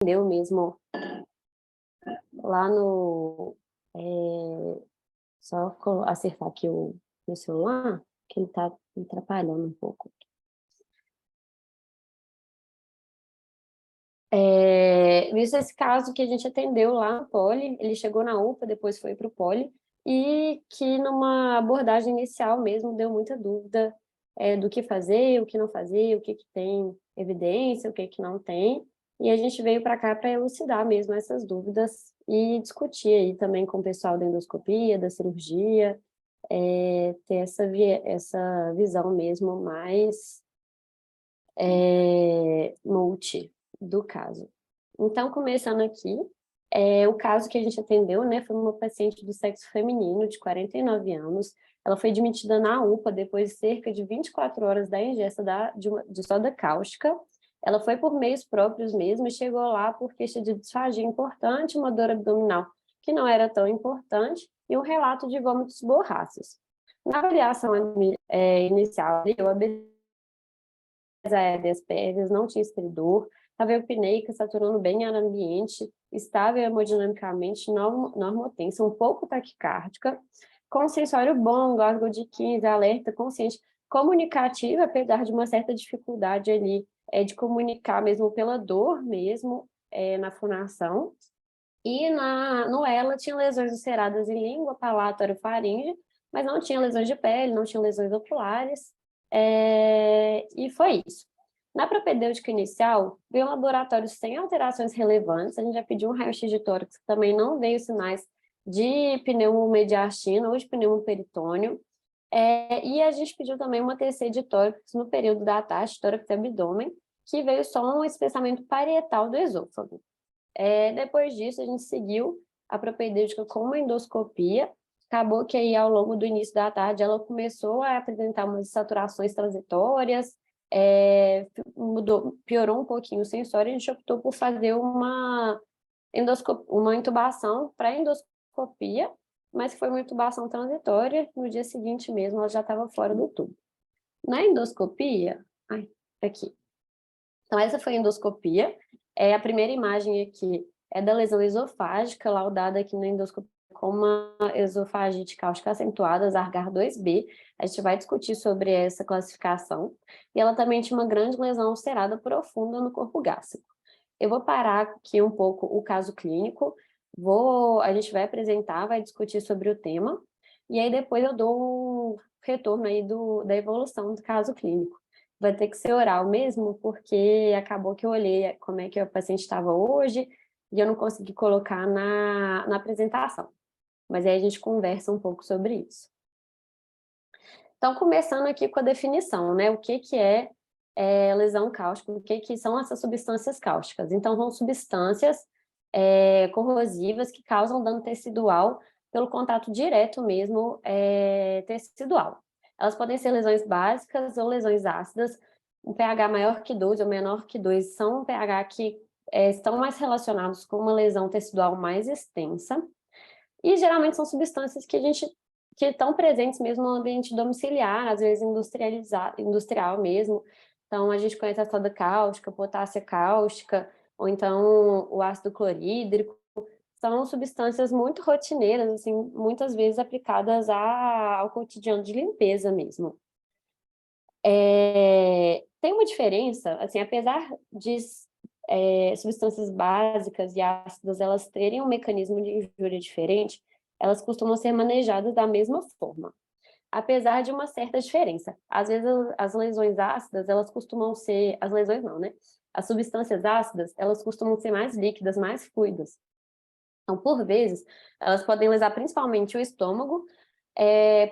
Entendeu mesmo lá no... só acertar aqui o meu celular, que ele tá me atrapalhando um pouco. Visto esse caso que a gente atendeu lá no Poli, ele chegou na UPA, depois foi para o Poli, e que numa abordagem inicial mesmo deu muita dúvida do que fazer, o que não fazer, o que tem evidência, o que não tem, e a gente veio para cá para elucidar mesmo essas dúvidas e discutir aí também com o pessoal da endoscopia, da cirurgia, ter essa visão mesmo mais multi do caso. Então, começando aqui, o caso que a gente atendeu, né, foi uma paciente do sexo feminino, de 49 anos. Ela foi admitida na UPA depois de cerca de 24 horas da ingesta de soda cáustica. Ela foi por meios próprios mesmo e chegou lá por queixa de disfagia importante, uma dor abdominal que não era tão importante e um relato de vômitos borráceos. Na avaliação inicial, eu aéreas prévias, não tinha estridor, estava eupneica, saturando bem ar ambiente, estável hemodinamicamente, normotensa, um pouco taquicárdica, com sensório bom, gárgula de 15, alerta, consciente, comunicativa, apesar de uma certa dificuldade ali de comunicar mesmo pela dor mesmo, na fonação. E no ela tinha lesões ulceradas em língua, palato, orofaringe, mas não tinha lesões de pele, não tinha lesões oculares, e foi isso. Na propedêutica inicial, veio um laboratório sem alterações relevantes, a gente já pediu um raio-x de tórax, que também não veio sinais de pneumomediastina ou de pneumoperitônio, e a gente pediu também uma TC de tórax no período da tarde, tórax e abdômen, que veio só um espessamento parietal do esôfago. Depois disso, a gente seguiu a propedêutica com uma endoscopia. Acabou que aí, ao longo do início da tarde, ela começou a apresentar umas saturações transitórias, piorou um pouquinho o sensório, a gente optou por fazer uma intubação para endoscopia, mas foi uma intubação transitória, no dia seguinte mesmo ela já estava fora do tubo. Na endoscopia, aqui. Então, essa foi a endoscopia. A primeira imagem aqui é da lesão esofágica, laudada aqui na endoscopia com uma esofagite cáustica acentuada, Zargar 2B. A gente vai discutir sobre essa classificação. E ela também tinha uma grande lesão ulcerada profunda no corpo gástrico. Eu vou parar aqui um pouco o caso clínico, a gente vai apresentar, vai discutir sobre o tema, e aí depois eu dou um retorno aí da evolução do caso clínico. Vai ter que ser oral mesmo, porque acabou que eu olhei como é que o paciente estava hoje e eu não consegui colocar na apresentação. Mas aí a gente conversa um pouco sobre isso. Então, começando aqui com a definição, né? O que é lesão cáustica, o que são essas substâncias cáusticas? Então, são substâncias corrosivas que causam dano tecidual pelo contato direto mesmo tecidual. Elas podem ser lesões básicas ou lesões ácidas, um pH maior que 2 ou menor que 2 são um pH que estão mais relacionados com uma lesão tecidual mais extensa, e geralmente são substâncias que estão presentes mesmo no ambiente domiciliar, às vezes industrial mesmo. Então, a gente conhece a soda cáustica, potássio cáustica, ou então o ácido clorídrico. São substâncias muito rotineiras, assim, muitas vezes aplicadas ao cotidiano de limpeza mesmo. Tem uma diferença, assim, apesar de substâncias básicas e ácidas elas terem um mecanismo de injúria diferente, elas costumam ser manejadas da mesma forma, apesar de uma certa diferença. Às vezes as lesões ácidas, elas costumam ser, as lesões não, né? As substâncias ácidas, elas costumam ser mais líquidas, mais fluidas. Então, por vezes, elas podem lesar principalmente o estômago,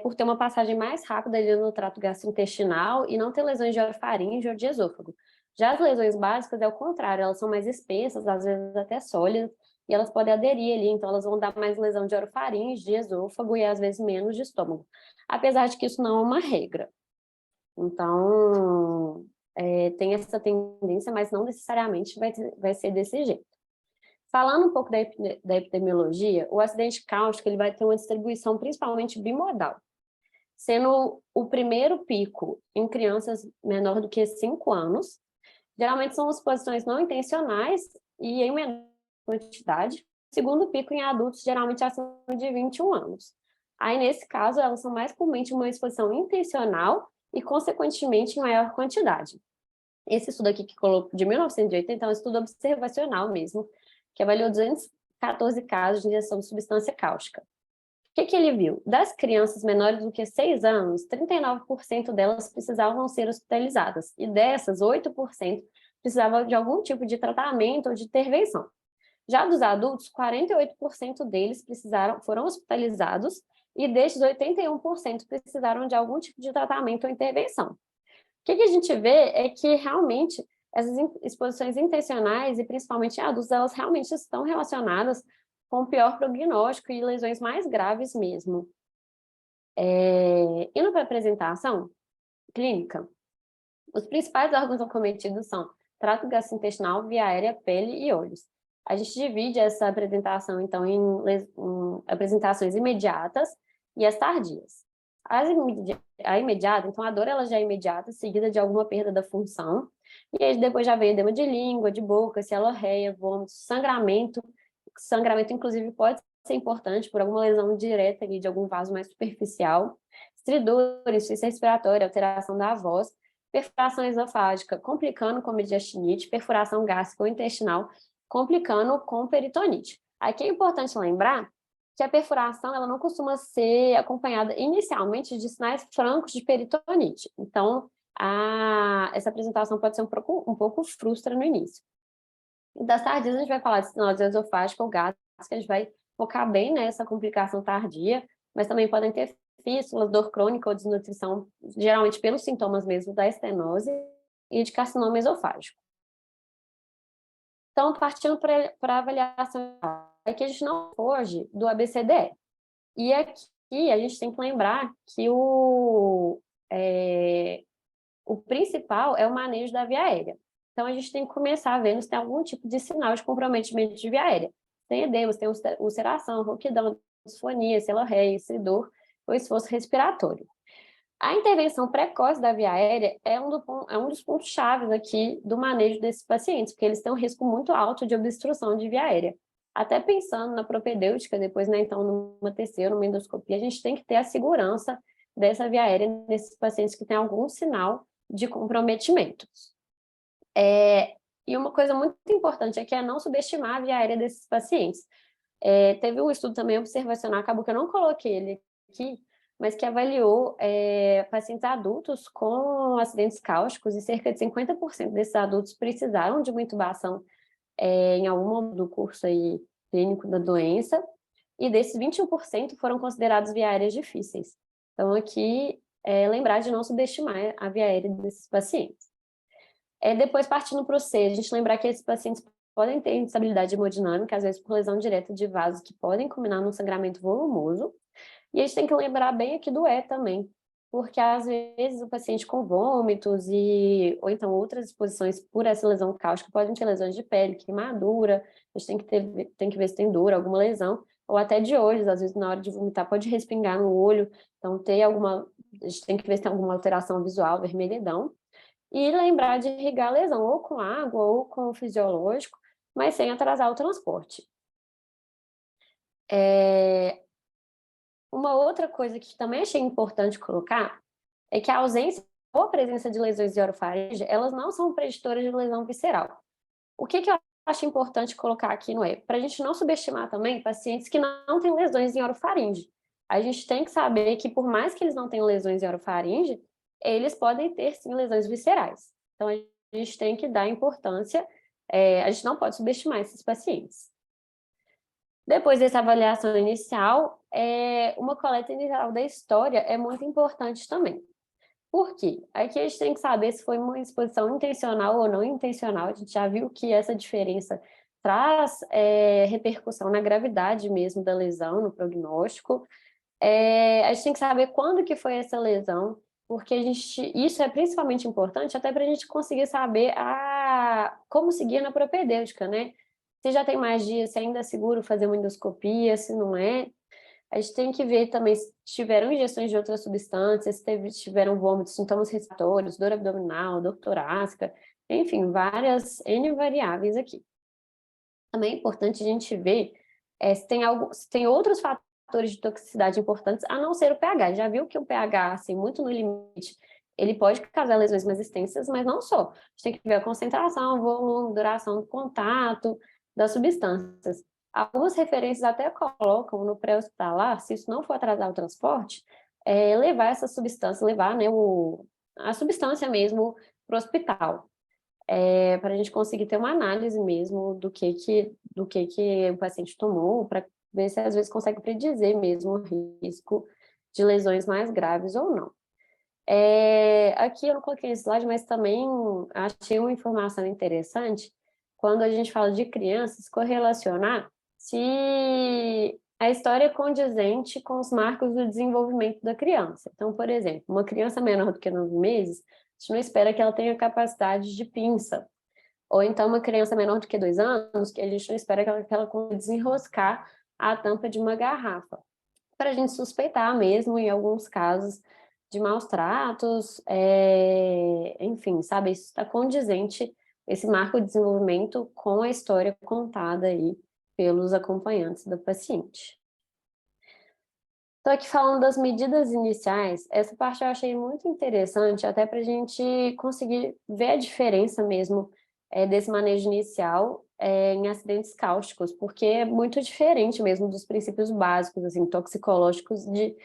por ter uma passagem mais rápida ali no trato gastrointestinal e não ter lesões de orofaringe ou de esôfago. Já as lesões básicas é o contrário, elas são mais espessas, às vezes até sólidas, e elas podem aderir ali, então elas vão dar mais lesão de orofaringe, de esôfago e às vezes menos de estômago. Apesar de que isso não é uma regra. Então, tem essa tendência, mas não necessariamente vai ser desse jeito. Falando um pouco da epidemiologia, o acidente cáustico ele vai ter uma distribuição principalmente bimodal, sendo o primeiro pico em crianças menor do que 5 anos. Geralmente são exposições não intencionais e em menor quantidade. Segundo pico em adultos, geralmente acima de 21 anos. Aí, nesse caso, elas são mais comumente uma exposição intencional e, consequentemente, em maior quantidade. Esse estudo aqui que colocou de 1980 é um estudo observacional mesmo, que avaliou 214 casos de injeção de substância cáustica. O que ele viu? Das crianças menores do que 6 anos, 39% delas precisavam ser hospitalizadas, e dessas, 8% precisavam de algum tipo de tratamento ou de intervenção. Já dos adultos, 48% deles foram hospitalizados, e destes, 81% precisaram de algum tipo de tratamento ou intervenção. O que a gente vê é que, realmente, essas exposições intencionais, e principalmente em adultos, elas realmente estão relacionadas com pior prognóstico e lesões mais graves mesmo. Indo para a apresentação clínica, os principais órgãos acometidos são trato gastrointestinal, via aérea, pele e olhos. A gente divide essa apresentação, então, em apresentações imediatas e as tardias. A imediata, então, a dor ela já é imediata, seguida de alguma perda da função, e aí depois já vem edema de língua, de boca, cialorreia, vômito, sangramento. Sangramento, inclusive, pode ser importante por alguma lesão direta ali de algum vaso mais superficial, estridura, insuficiência respiratória, alteração da voz, perfuração esofágica, complicando com mediastinite, perfuração gástrica ou intestinal, complicando com peritonite. Aqui é importante lembrar que a perfuração ela não costuma ser acompanhada inicialmente de sinais francos de peritonite. Então, essa apresentação pode ser um pouco frustra no início. Das tardias, a gente vai falar de sinose esofágica ou gástrica, a gente vai focar bem nessa complicação tardia, mas também podem ter fístulas, dor crônica ou desnutrição, geralmente pelos sintomas mesmo da estenose e de carcinoma esofágico. Então, partindo para a avaliação, é que a gente não foge do ABCDE. E aqui a gente tem que lembrar que o principal é o manejo da via aérea. Então, a gente tem que começar vendo se tem algum tipo de sinal de comprometimento de via aérea. Tem edemas, tem ulceração, rouquidão, disfonia, celorreia, estridor ou esforço respiratório. A intervenção precoce da via aérea é um dos pontos chaves aqui do manejo desses pacientes, porque eles têm um risco muito alto de obstrução de via aérea. Até pensando na propedêutica, depois, né, então, numa TC ou numa endoscopia, a gente tem que ter a segurança dessa via aérea nesses pacientes que têm algum sinal de comprometimento. E uma coisa muito importante é não subestimar a via aérea desses pacientes. Teve um estudo também observacional, acabou que eu não coloquei ele aqui, mas que avaliou pacientes adultos com acidentes cáusticos, e cerca de 50% desses adultos precisaram de uma intubação em algum momento do curso aí, clínico da doença, e desses 21% foram considerados via aéreas difíceis. Então, aqui, lembrar de não subestimar a via aérea desses pacientes. Depois, partindo para o C, a gente lembrar que esses pacientes podem ter instabilidade hemodinâmica, às vezes por lesão direta de vasos que podem culminar num sangramento volumoso. E a gente tem que lembrar bem aqui do E também, porque às vezes o paciente com vômitos ou então outras exposições por essa lesão cáustica podem ter lesões de pele, queimadura, a gente tem que ver se tem dor, alguma lesão, ou até de olhos, às vezes na hora de vomitar pode respingar no olho, então a gente tem que ver se tem alguma alteração visual, vermelhidão. E lembrar de irrigar a lesão, ou com água, ou com o fisiológico, mas sem atrasar o transporte. Uma outra coisa que também achei importante colocar é que a ausência ou a presença de lesões de orofaringe, elas não são preditoras de lesão visceral. O que eu acho importante colocar aqui no E? Para a gente não subestimar também pacientes que não têm lesões em orofaringe. A gente tem que saber que, por mais que eles não tenham lesões em orofaringe, eles podem ter, sim, lesões viscerais. Então, a gente tem que dar importância, a gente não pode subestimar esses pacientes. Depois dessa avaliação inicial, uma coleta inicial da história é muito importante também. Por quê? Aqui a gente tem que saber se foi uma exposição intencional ou não intencional. A gente já viu que essa diferença traz repercussão na gravidade mesmo da lesão, no prognóstico. A gente tem que saber quando que foi essa lesão, porque isso é principalmente importante até para a gente conseguir saber como seguir na propedêutica, né? Se já tem mais dias, se ainda é seguro fazer uma endoscopia, se não é. A gente tem que ver também se tiveram injeções de outras substâncias, se tiveram vômitos, sintomas respiratórios, dor abdominal, dor torácica, enfim, várias N variáveis aqui. Também é importante a gente ver se tem outros fatores de toxicidade importantes, a não ser o pH. Já viu que o pH, assim, muito no limite, ele pode causar lesões mais extensas, mas não só. A gente tem que ver a concentração, volume, duração do contato das substâncias. Algumas referências até colocam no pré-hospitalar, se isso não for atrasar o transporte, levar essa substância, levar, né, a substância mesmo para o hospital, para a gente conseguir ter uma análise mesmo do que o paciente tomou, para ver se às vezes consegue predizer mesmo o risco de lesões mais graves ou não. Aqui eu não coloquei esse slide, mas também achei uma informação interessante quando a gente fala de crianças, correlacionar se a história é condizente com os marcos do desenvolvimento da criança. Então, por exemplo, uma criança menor do que 9 meses, a gente não espera que ela tenha capacidade de pinça. Ou então uma criança menor do que 2 anos, que a gente não espera que ela consiga desenroscar a tampa de uma garrafa. Para a gente suspeitar mesmo, em alguns casos, de maus tratos, enfim, sabe, isso está condizente, esse marco de desenvolvimento com a história contada aí pelos acompanhantes do paciente. Estou aqui falando das medidas iniciais, essa parte eu achei muito interessante, até para a gente conseguir ver a diferença mesmo desse manejo inicial em acidentes cáusticos, porque é muito diferente mesmo dos princípios básicos, assim, toxicológicos de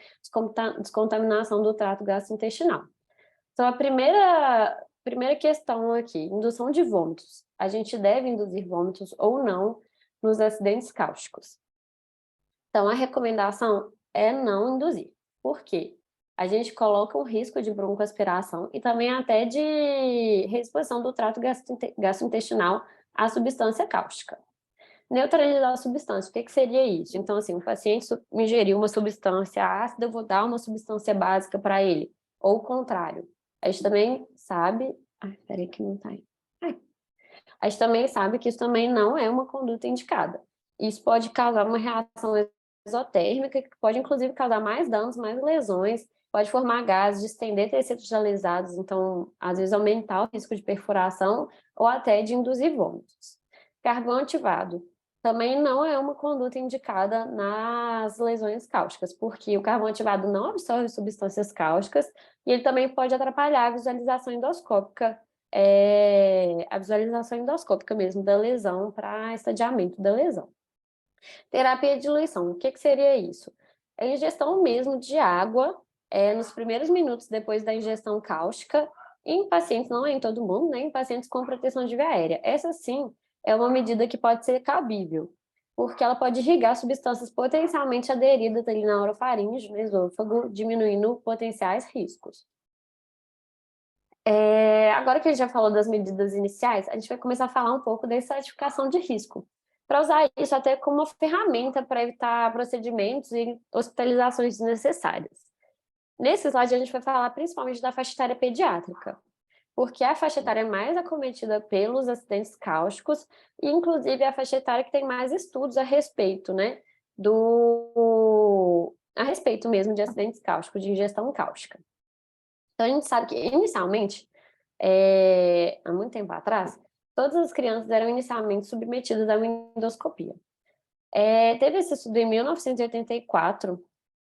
descontaminação do trato gastrointestinal. Então, a primeira questão aqui, indução de vômitos. A gente deve induzir vômitos ou não nos acidentes cáusticos. Então, a recomendação é não induzir. Por quê? A gente coloca um risco de broncoaspiração e também até de reexposição do trato gastrointestinal à substância cáustica. Neutralizar a substância, o que seria isso? Então, assim, o paciente ingeriu uma substância ácida, eu vou dar uma substância básica para ele, ou o contrário. A gente também sabe... Ai, peraí que não tá aí. A gente também sabe que isso também não é uma conduta indicada. Isso pode causar uma reação exotérmica, que pode inclusive causar mais danos, mais lesões, pode formar gases, distender tecidos alisados, então, às vezes, aumentar o risco de perfuração ou até de induzir vômitos. Carvão ativado também não é uma conduta indicada nas lesões cáusticas, porque o carvão ativado não absorve substâncias cáusticas e ele também pode atrapalhar a visualização endoscópica, mesmo da lesão, para estadiamento da lesão. Terapia de diluição, o que seria isso? É a ingestão mesmo de água nos primeiros minutos depois da ingestão cáustica, em pacientes, não é em todo mundo, né, em pacientes com proteção de via aérea. Essa sim é uma medida que pode ser cabível, porque ela pode irrigar substâncias potencialmente aderidas ali na orofaringe, no esôfago, diminuindo potenciais riscos. Agora que a gente já falou das medidas iniciais, a gente vai começar a falar um pouco da estratificação de risco, para usar isso até como uma ferramenta para evitar procedimentos e hospitalizações desnecessárias. Nesse slide, a gente vai falar principalmente da faixa etária pediátrica, porque é a faixa etária mais acometida pelos acidentes cáusticos e, inclusive, é a faixa etária que tem mais estudos a respeito, né, a respeito mesmo de acidentes cáusticos, de ingestão cáustica. Então, a gente sabe que, inicialmente, há muito tempo atrás, todas as crianças eram inicialmente submetidas a uma endoscopia. Teve esse estudo em 1984,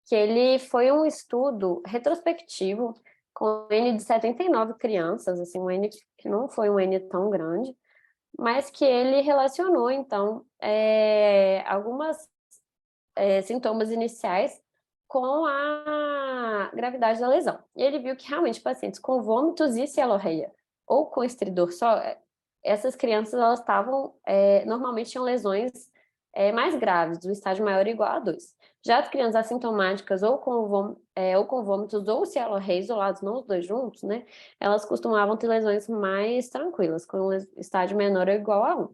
que ele foi um estudo retrospectivo com um N de 79 crianças, assim, um N que não foi um N tão grande, mas que ele relacionou, então, algumas sintomas iniciais com a gravidade da lesão. E ele viu que realmente pacientes com vômitos e cialorreia ou com estridor só, essas crianças elas estavam, normalmente tinham lesões mais graves, do estágio maior ou igual a 2. Já as crianças assintomáticas ou com vômitos ou cialorreia isolados, não os dois juntos, né, elas costumavam ter lesões mais tranquilas, com estágio menor ou igual a 1.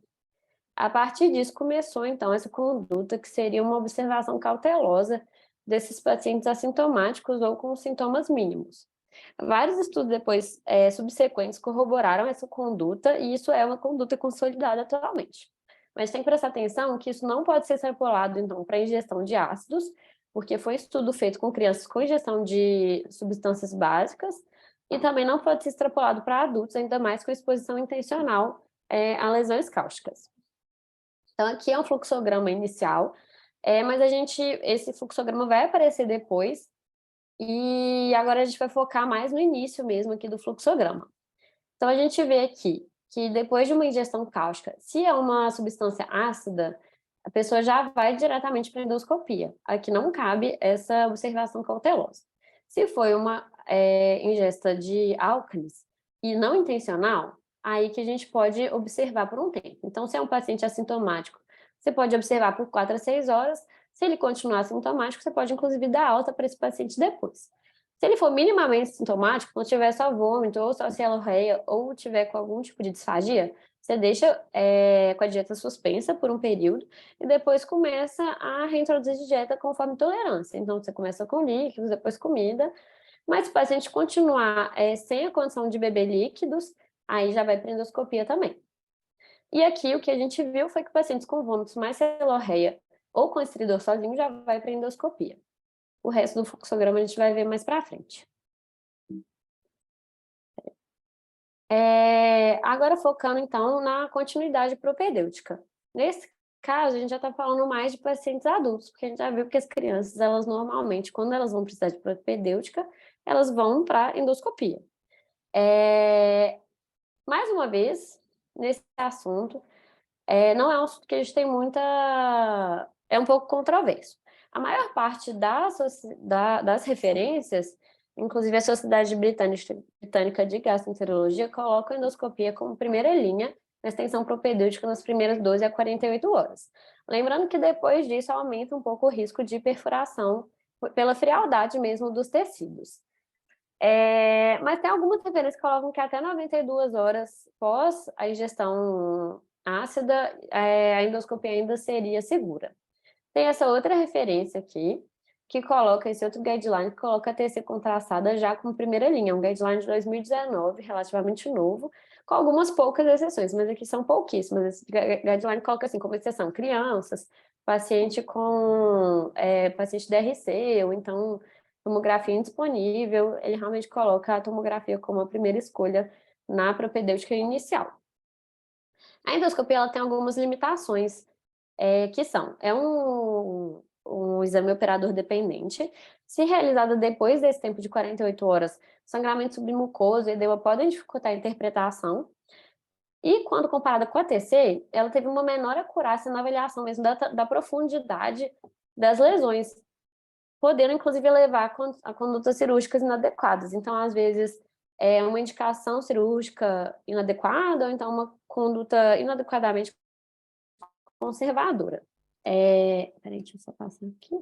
A partir disso, começou, então, essa conduta que seria uma observação cautelosa desses pacientes assintomáticos ou com sintomas mínimos. Vários estudos depois, subsequentes, corroboraram essa conduta, e isso é uma conduta consolidada atualmente. Mas tem que prestar atenção que isso não pode ser extrapolado, então, para a ingestão de ácidos, porque foi estudo feito com crianças com ingestão de substâncias básicas, e também não pode ser extrapolado para adultos, ainda mais com exposição intencional a lesões cáusticas. Então, aqui é um fluxograma inicial, mas esse fluxograma vai aparecer depois, e agora a gente vai focar mais no início mesmo aqui do fluxograma. Então, a gente vê aqui que depois de uma ingestão cáustica, se é uma substância ácida, a pessoa já vai diretamente para a endoscopia. Aqui não cabe essa observação cautelosa. Se foi uma ingesta de álcalis e não intencional, aí que a gente pode observar por um tempo. Então, se é um paciente assintomático, você pode observar por 4 a 6 horas. Se ele continuar assintomático, você pode, inclusive, dar alta para esse paciente depois. Se ele for minimamente sintomático, não tiver só vômito, ou só cialorreia, ou tiver com algum tipo de disfagia, você deixa com a dieta suspensa por um período e depois começa a reintroduzir dieta conforme tolerância. Então, você começa com líquidos, depois comida, mas se o paciente continuar sem a condição de beber líquidos, aí já vai para endoscopia também. E aqui o que a gente viu foi que pacientes com vômitos mais cialorreia ou com estridor sozinho já vai para endoscopia. O resto do fluxograma a gente vai ver mais para frente. Agora focando, então, na continuidade propedêutica. Nesse caso, a gente já está falando mais de pacientes adultos, porque a gente já viu que as crianças, elas normalmente, quando elas vão precisar de propedêutica, elas vão para endoscopia. Mais uma vez, nesse assunto, não é um assunto que a gente tem muita... É um pouco controverso. A maior parte das referências, inclusive a Sociedade Britânica de Gastroenterologia, coloca a endoscopia como primeira linha na extensão propedêutica nas primeiras 12 a 48 horas. Lembrando que depois disso aumenta um pouco o risco de perfuração pela frialdade mesmo dos tecidos. Mas tem algumas referências que colocam que até 92 horas pós a ingestão ácida, a endoscopia ainda seria segura. Tem essa outra referência aqui, que coloca esse outro guideline, que coloca a TC contrastada já como primeira linha, um guideline de 2019, relativamente novo, com algumas poucas exceções, mas aqui são pouquíssimas. Esse guideline coloca assim, como exceção, crianças, paciente DRC, ou então tomografia indisponível, ele realmente coloca a tomografia como a primeira escolha na propedêutica inicial. A endoscopia ela tem algumas limitações, que são, um exame operador dependente, se realizado depois desse tempo de 48 horas, sangramento submucoso e edema podem dificultar a interpretação, e quando comparada com a TC, ela teve uma menor acurácia na avaliação mesmo da profundidade das lesões, podendo inclusive levar a condutas cirúrgicas inadequadas. Então, às vezes, é uma indicação cirúrgica inadequada, ou então uma conduta inadequadamente conservadora. Peraí, deixa eu só passar aqui.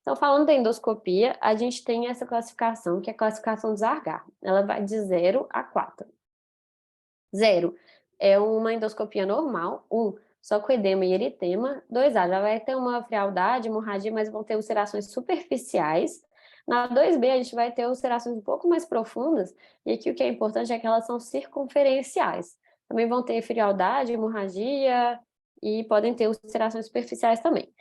Então, falando da endoscopia, a gente tem essa classificação, que é a classificação de Zargar. Ela vai de 0 a 4. 0 é uma endoscopia normal. 1, só com edema e eritema. 2A, já vai ter uma frialdade, hemorragia, mas vão ter ulcerações superficiais. Na 2B, a gente vai ter ulcerações um pouco mais profundas, e aqui o que é importante é que elas são circunferenciais. Também vão ter frialdade, hemorragia, e podem ter ulcerações superficiais também.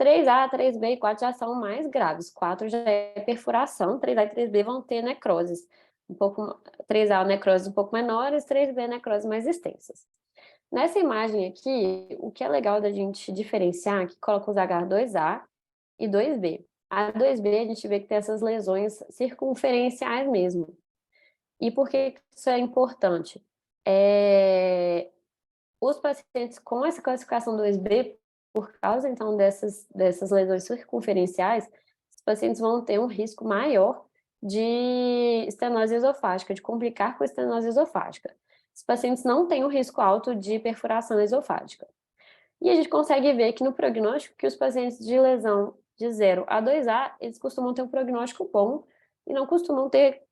3A, 3B e 4 já são mais graves. 4 já é perfuração, 3A e 3B vão ter necroses. 3A necroses um pouco menores, 3B necroses mais extensas. Nessa imagem aqui, o que é legal da gente diferenciar, que coloca os H2A e 2B. A 2B a gente vê que tem essas lesões circunferenciais mesmo. E por que isso é importante? Os pacientes com essa classificação 2B, por causa então dessas lesões circunferenciais, os pacientes vão ter um risco maior de estenose esofágica, de complicar com estenose esofágica. Os pacientes não têm um risco alto de perfuração esofágica. E a gente consegue ver que no prognóstico que os pacientes de lesão de 0 a 2A, eles costumam ter um prognóstico bom e não costumam ter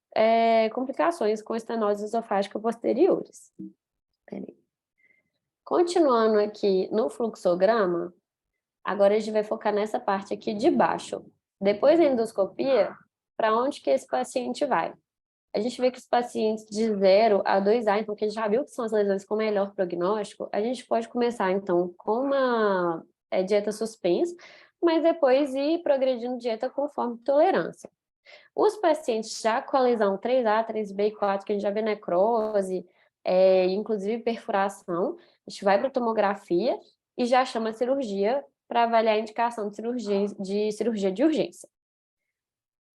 complicações com estenose esofágica posteriores. Peraí. Continuando aqui no fluxograma, agora a gente vai focar nessa parte aqui de baixo. Depois da endoscopia, para onde que esse paciente vai? A gente vê que os pacientes de 0 a 2A, então, que a gente já viu que são as lesões com melhor prognóstico, a gente pode começar, então, com uma dieta suspensa, mas depois ir progredindo dieta conforme tolerância. Os pacientes já com a lesão 3A, 3B e 4, que a gente já vê necrose, inclusive perfuração, a gente vai para a tomografia e já chama a cirurgia para avaliar a indicação de cirurgia de urgência.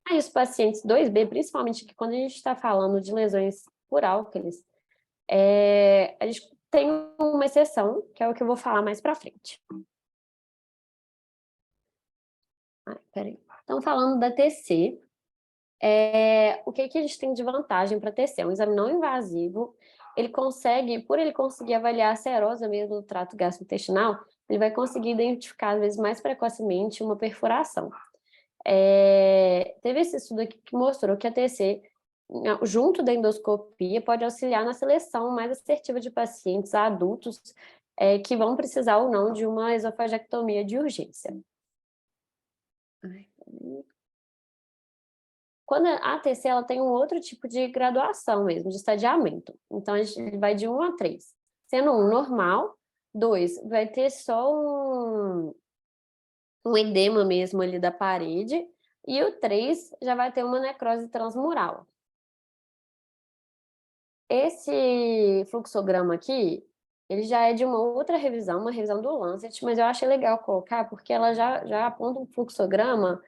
Aí os pacientes 2B, principalmente que quando a gente está falando de lesões por álcalis, a gente tem uma exceção, que é o que eu vou falar mais para frente. Peraí. Então, falando da TC, o que a gente tem de vantagem para TC? É um exame não invasivo, por ele conseguir avaliar a serose mesmo do trato gastrointestinal, ele vai conseguir identificar, às vezes, mais precocemente uma perfuração. Teve esse estudo aqui que mostrou que a TC, junto da endoscopia, pode auxiliar na seleção mais assertiva de pacientes adultos que vão precisar ou não de uma esofagectomia de urgência. Quando a ATC, ela tem um outro tipo de graduação mesmo, de estadiamento. Então, a gente vai de 1 a 3. Sendo 1 normal, 2 vai ter só um edema mesmo ali da parede, e o 3 já vai ter uma necrose transmural. Esse fluxograma aqui, ele já é de uma outra revisão, uma revisão do Lancet, mas eu achei legal colocar, porque ela já aponta um fluxograma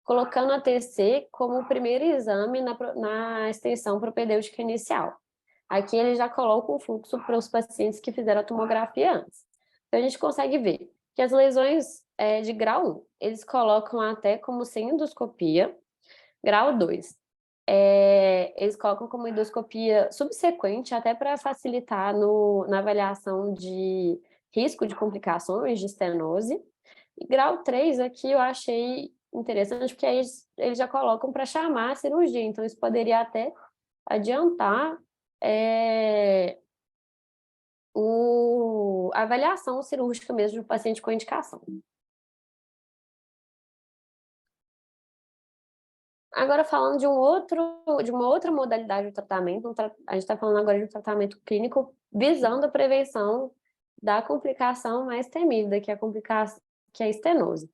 colocando a TC como o primeiro exame na extensão propedêutica inicial. Aqui ele já coloca o fluxo para os pacientes que fizeram a tomografia antes. Então a gente consegue ver que as lesões de grau 1, eles colocam até como sem endoscopia. Grau 2, eles colocam como endoscopia subsequente, até para facilitar na avaliação de risco de complicações de estenose. E grau 3 aqui eu achei interessante, porque aí eles já colocam para chamar a cirurgia, então isso poderia até adiantar a avaliação cirúrgica mesmo do paciente com indicação. Agora, falando de uma outra modalidade de tratamento, a gente está falando agora de um tratamento clínico visando a prevenção da complicação mais temida, que é a estenose.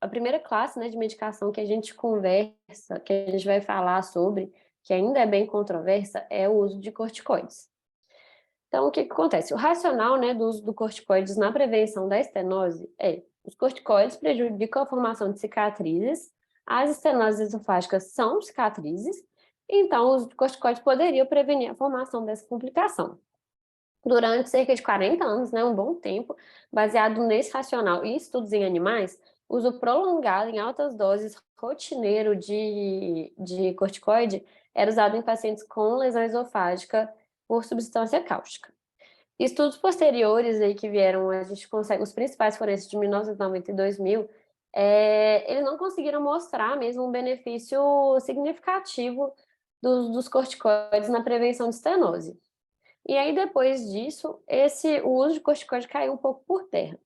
A primeira classe, né, de medicação que a gente conversa, que a gente vai falar sobre, que ainda é bem controversa, é o uso de corticoides. Então, o que acontece? O racional, né, do uso do corticoides na prevenção da estenose os corticoides prejudicam a formação de cicatrizes, as estenoses esofágicas são cicatrizes, então o uso de corticoides poderia prevenir a formação dessa complicação. Durante cerca de 40 anos, né, um bom tempo, baseado nesse racional e estudos em animais, uso prolongado em altas doses, rotineiro de corticoide, era usado em pacientes com lesão esofágica por substância cáustica. Estudos posteriores aí que vieram, a gente consegue, os principais foram esses de 1990 e 2000, eles não conseguiram mostrar mesmo um benefício significativo dos corticoides na prevenção de estenose. E aí, depois disso, o uso de corticoide caiu um pouco por terra.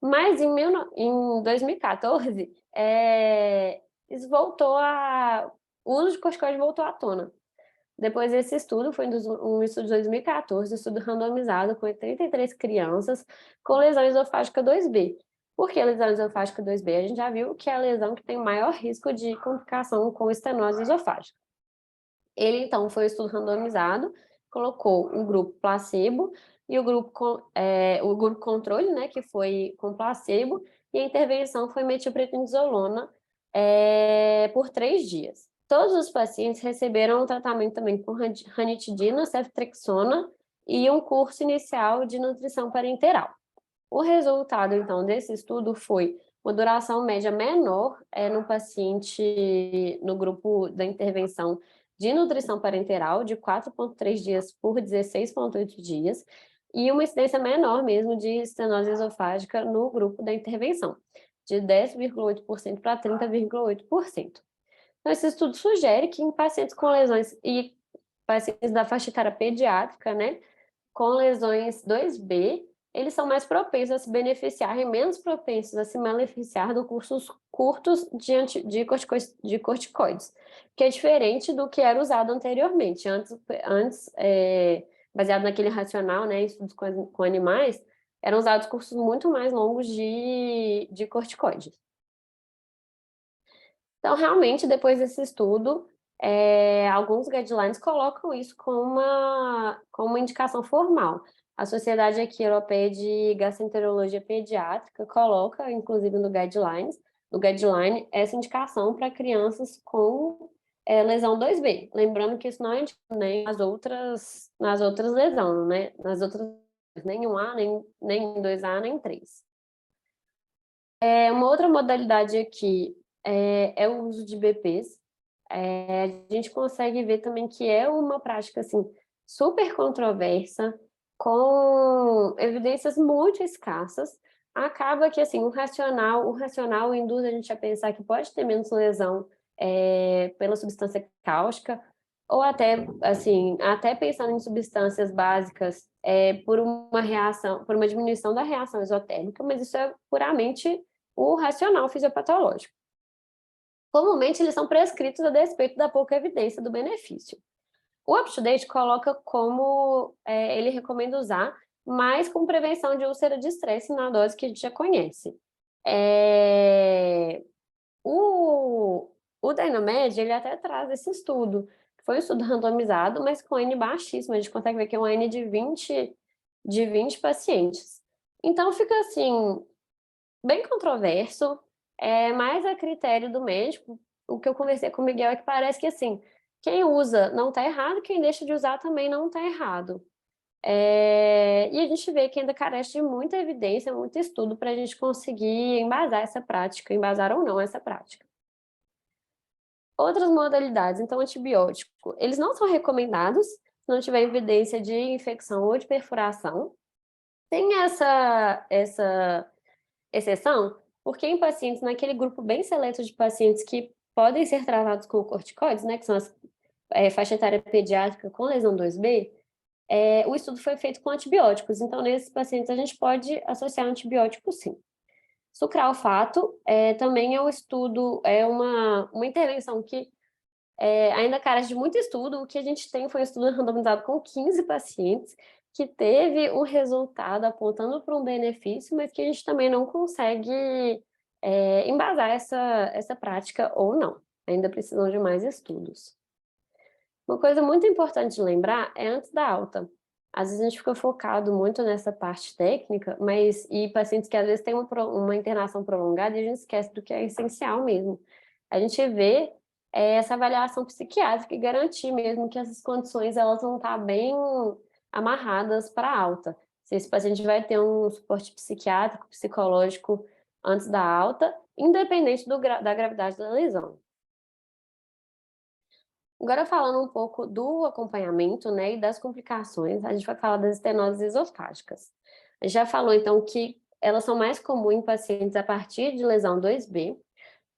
Mas em 2014, o uso de corticoide voltou à tona. Depois desse estudo, foi um estudo de 2014, estudo randomizado com 83 crianças com lesão esofágica 2B. Por que lesão esofágica 2B? A gente já viu que é a lesão que tem maior risco de complicação com estenose esofágica. Ele, então, foi um estudo randomizado, colocou um grupo placebo e o grupo controle, né, que foi com placebo, e a intervenção foi metilprednisolona por 3 dias. Todos os pacientes receberam um tratamento também com ranitidina, ceftrexona e um curso inicial de nutrição parenteral. O resultado, então, desse estudo foi uma duração média menor no paciente, no grupo da intervenção de nutrição parenteral, de 4,3 dias por 16,8 dias, e uma incidência menor mesmo de estenose esofágica no grupo da intervenção, de 10,8% para 30,8%. Então, esse estudo sugere que em pacientes com lesões e pacientes da faixa etária pediátrica, né, com lesões 2B, eles são mais propensos a se beneficiar e menos propensos a se maleficiar do cursos curtos de corticoides, que é diferente do que era usado anteriormente. Antes baseado naquele racional, né, estudos com animais, eram usados cursos muito mais longos de corticoides. Então, realmente, depois desse estudo, alguns guidelines colocam isso como uma indicação formal. A Sociedade aqui Europeia de Gastroenterologia Pediátrica coloca, inclusive no guideline, essa indicação para crianças com lesão 2B. Lembrando que isso não é indicado nem nas outras lesões, né? Nas outras, nem 1A, nem 2A, nem 3. Uma outra modalidade aqui é o uso de BPs. A gente consegue ver também que é uma prática assim, super controversa, com evidências muito escassas. Acaba que assim, o racional induz a gente a pensar que pode ter menos lesão pela substância cáustica, ou até assim, até pensando em substâncias básicas por uma reação, por uma diminuição da reação exotérmica, mas isso é puramente o racional fisiopatológico. Comumente, eles são prescritos a despeito da pouca evidência do benefício. O UpToDate coloca como ele recomenda usar, mas com prevenção de úlcera de estresse na dose que a gente já conhece. O Dynamed, ele até traz esse estudo. Foi um estudo randomizado, mas com N baixíssimo. A gente consegue ver que é um N de 20 pacientes. Então, fica assim, bem controverso, mais a critério do médico. O que eu conversei com o Miguel é que parece que, assim, quem usa não está errado, quem deixa de usar também não está errado. E a gente vê que ainda carece de muita evidência, muito estudo para a gente conseguir embasar essa prática, embasar ou não essa prática. Outras modalidades, então, antibiótico, eles não são recomendados se não tiver evidência de infecção ou de perfuração. Tem essa exceção, porque em pacientes, naquele grupo bem seleto de pacientes que podem ser tratados com corticoides, né, que são as faixa etária pediátrica com lesão 2B, o estudo foi feito com antibióticos. Então, nesses pacientes, a gente pode associar antibiótico, sim. Sucralfato também é um estudo, é uma intervenção que ainda carece de muito estudo. O que a gente tem foi um estudo randomizado com 15 pacientes, que teve um resultado apontando para um benefício, mas que a gente também não consegue embasar essa prática ou não. Ainda precisam de mais estudos. Uma coisa muito importante de lembrar é antes da alta. Às vezes a gente fica focado muito nessa parte técnica, e pacientes que às vezes têm uma internação prolongada e a gente esquece do que é essencial mesmo. A gente vê essa avaliação psiquiátrica e garantir mesmo que essas condições elas vão estar bem amarradas para a alta. Se esse paciente vai ter um suporte psiquiátrico, psicológico antes da alta, independente da gravidade da lesão. Agora falando um pouco do acompanhamento, né, e das complicações, a gente vai falar das estenoses esofágicas. A gente já falou, então, que elas são mais comuns em pacientes a partir de lesão 2B,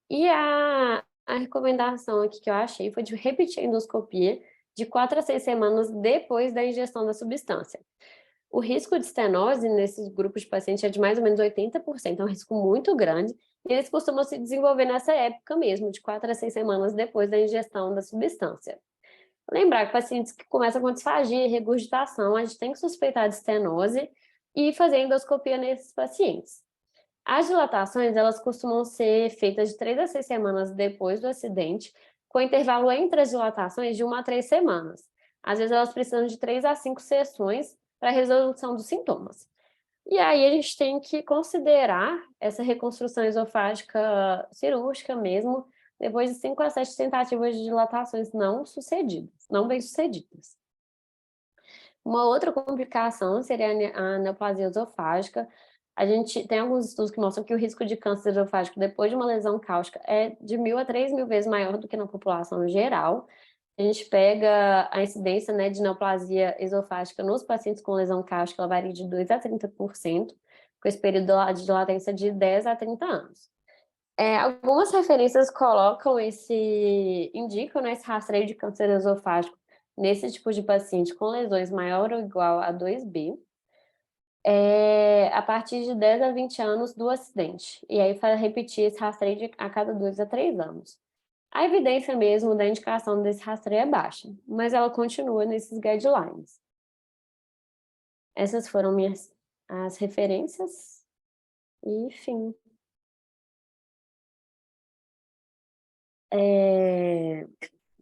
e a recomendação aqui que eu achei foi de repetir a endoscopia de 4 a 6 semanas depois da ingestão da substância. O risco de estenose nesses grupos de pacientes é de mais ou menos 80%, é um risco muito grande, e eles costumam se desenvolver nessa época mesmo, de 4 a 6 semanas depois da ingestão da substância. Lembrar que pacientes que começam com disfagia e regurgitação, a gente tem que suspeitar de estenose e fazer endoscopia nesses pacientes. As dilatações, elas costumam ser feitas de 3 a 6 semanas depois do acidente, com intervalo entre as dilatações de 1 a 3 semanas. Às vezes elas precisam de 3 a 5 sessões para a resolução dos sintomas. E aí a gente tem que considerar essa reconstrução esofágica cirúrgica mesmo, depois de 5 a 7 tentativas de dilatações não bem-sucedidas. Uma outra complicação seria a neoplasia esofágica. A gente tem alguns estudos que mostram que o risco de câncer esofágico depois de uma lesão cáustica é de 1.000 a 3.000 vezes maior do que na população geral. A gente pega a incidência, né, de neoplasia esofágica nos pacientes com lesão cáustica, ela varia de 2 a 30%, com esse período de latência de 10 a 30 anos. Algumas referências indicam, né, esse rastreio de câncer esofágico nesse tipo de paciente com lesões maior ou igual a 2B, a partir de 10 a 20 anos do acidente. E aí vai repetir esse rastreio a cada 2 a 3 anos. A evidência mesmo da indicação desse rastreio é baixa, mas ela continua nesses guidelines. Essas foram as referências e fim.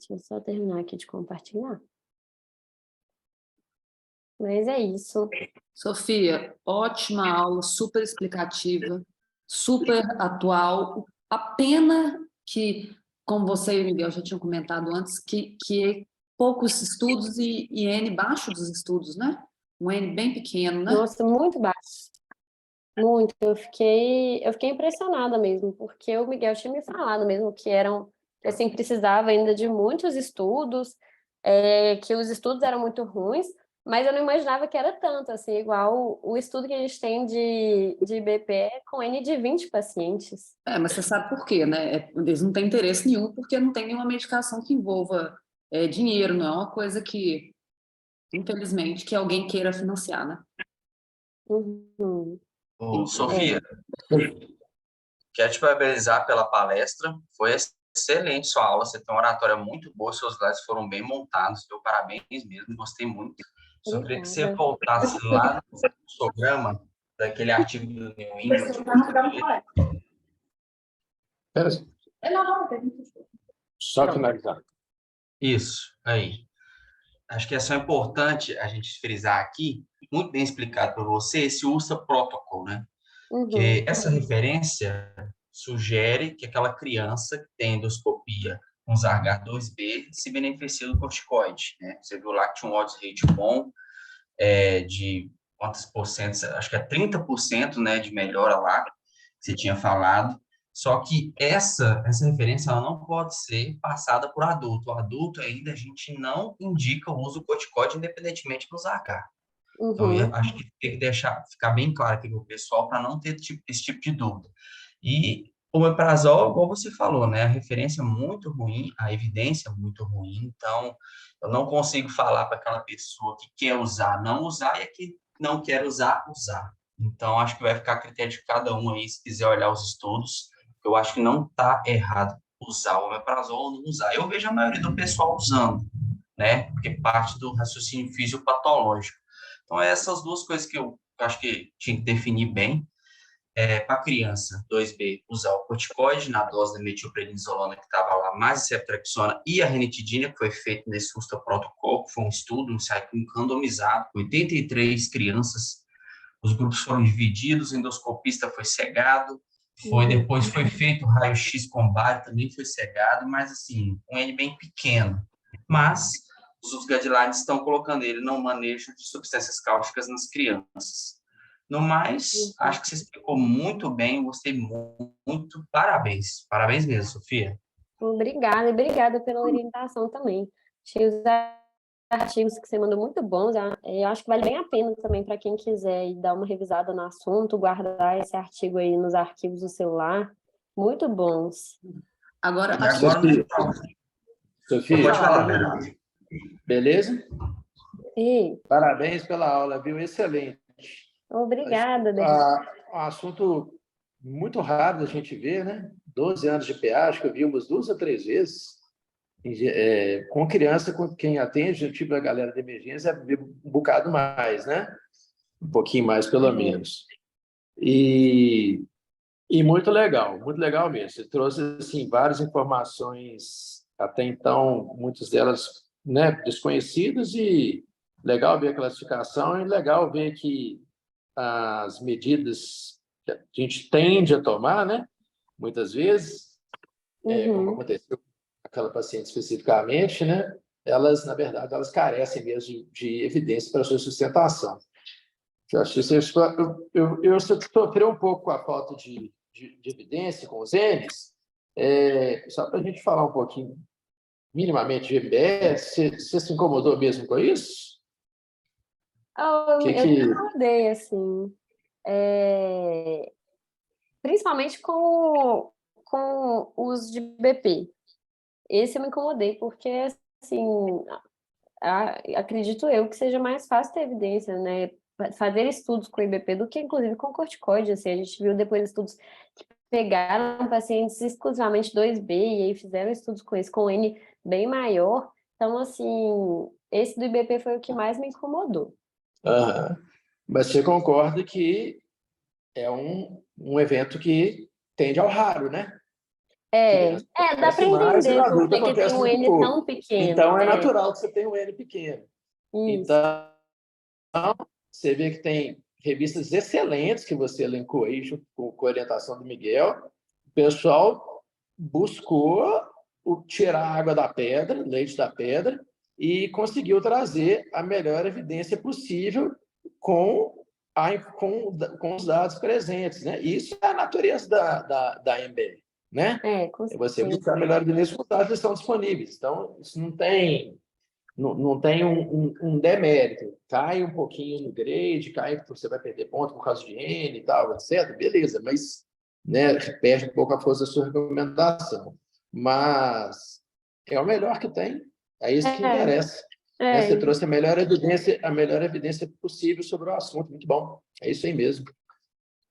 Deixa eu só terminar aqui de compartilhar. Mas é isso. Sofia, ótima aula, super explicativa, super atual. A pena que, como você e o Miguel já tinham comentado antes, que poucos estudos e N baixo dos estudos, né? Um N bem pequeno, né? Nossa, muito baixo. Muito. Eu fiquei impressionada mesmo, porque o Miguel tinha me falado mesmo que assim, precisava ainda de muitos estudos, que os estudos eram muito ruins, mas eu não imaginava que era tanto, assim, igual o estudo que a gente tem de IBP com N de 20 pacientes. Mas você sabe por quê, né? Eles não têm interesse nenhum, porque não tem nenhuma medicação que envolva dinheiro, não é uma coisa que, infelizmente, que alguém queira financiar, né? Uhum. Ô, É. Sofia, quero te parabenizar pela palestra. Foi excelente sua aula. Você tem uma oratória muito boa, seus slides foram bem montados. Deu parabéns mesmo, gostei muito. Só queria que você Obrigada. voltasse lá no programa daquele artigo do New England de português. Espera aí. Só finalizar. Isso, aí. Acho que é só importante a gente frisar aqui, muito bem explicado por você, esse USA Protocol, né? Uhum. Que essa referência sugere que aquela criança que tem endoscopia com ZH2B se beneficia do corticoide, né? Você viu lá que tinha um odds rate bom, de quantos por cento? Acho que é 30%, né, de melhora lá, que você tinha falado. Só que essa referência ela não pode ser passada por adulto. O adulto ainda a gente não indica o uso do corticoide independentemente do ZH. Então, eu Uhum. acho que tem que ficar bem claro aqui para o pessoal para não ter esse tipo de dúvida. E o omeprazol, igual você falou, né? A referência é muito ruim, a evidência é muito ruim. Então, eu não consigo falar para aquela pessoa que quer usar, não usar, e a que não quer usar, usar. Então, acho que vai ficar a critério de cada um aí, se quiser olhar os estudos. Eu acho que não está errado usar o omeprazol ou não usar. Eu vejo a maioria do pessoal usando, né? Porque parte do raciocínio fisiopatológico. Então, essas duas coisas que eu acho que tinha que definir bem. Para a criança, 2B, usar o corticoide na dose da metilprednisolona que estava lá, mais a ceftriaxona e a ranitidina, que foi feito nesse USTA protocolo, que foi um estudo, um ensaio randomizado, 83 crianças, os grupos foram divididos, o endoscopista foi cegado, depois foi feito o raio-x com bário, também foi cegado, mas assim, um N bem pequeno. Mas os guidelines estão colocando ele no manejo de substâncias cáusticas nas crianças. No mais, acho que você explicou muito bem, gostei muito, parabéns. Parabéns mesmo, Sofia. Obrigada, e obrigada pela orientação também. Achei os artigos que você mandou muito bons. Eu acho que vale bem a pena também para quem quiser ir dar uma revisada no assunto, guardar esse artigo aí nos arquivos do celular. Muito bons. Agora, E agora, Sofia, pode falar, Bernardo. beleza? E, Parabéns pela aula, viu? Excelente. obrigada, Dani. Um assunto muito raro da gente ver, né? 12 anos de PA, acho que eu vi umas 2 ou 3 vezes. Com criança, com quem atende, o tipo da galera de emergência, é um bocado mais, né? Um pouquinho mais, pelo menos. E muito legal mesmo. Você trouxe assim, várias informações, até então, muitas delas, né, desconhecidas, e legal ver a classificação, e legal ver que as medidas que a gente tende a tomar, né, muitas vezes, como aconteceu com aquela paciente especificamente, né, elas, na verdade, elas carecem mesmo de evidência para sua sustentação. Eu acho que eu sofri um pouco com a falta de evidência com os N's, só para a gente falar um pouquinho, minimamente, de MBS. Você se incomodou mesmo com isso? Eu me incomodei, assim. Principalmente com os de BP. Esse eu me incomodei, porque, assim, acredito eu que seja mais fácil ter evidência, né? Fazer estudos com IBP do que, inclusive, com corticoide. Assim, a gente viu depois estudos que pegaram pacientes exclusivamente 2B e aí fizeram estudos com esse, com N bem maior. Então, assim, esse do IBP foi o que mais me incomodou. Uhum. Mas você concorda que é um evento que tende ao raro, né? Dá para mais e no entender por adulto que que tem acontece um muito N pouco. tão pequeno. Então, é natural que você tenha um N pequeno. Isso. Então, você vê que tem revistas excelentes que você elencou aí, junto com a orientação do Miguel. O pessoal buscou tirar a água da pedra, leite da pedra, e conseguiu trazer a melhor evidência possível com os dados presentes, né? Isso é a natureza da MBL, né? Com É você certeza. buscar a melhor evidência com os dados que estão disponíveis. Então, isso não tem um demérito. Cai um pouquinho no grade, você vai perder ponto por causa de N e tal, etc. Beleza, mas, né, perde um pouco a força da sua recomendação. Mas é o melhor que tem. É isso que interessa. Você trouxe a melhor evidência possível sobre o assunto. Muito bom. É isso aí mesmo.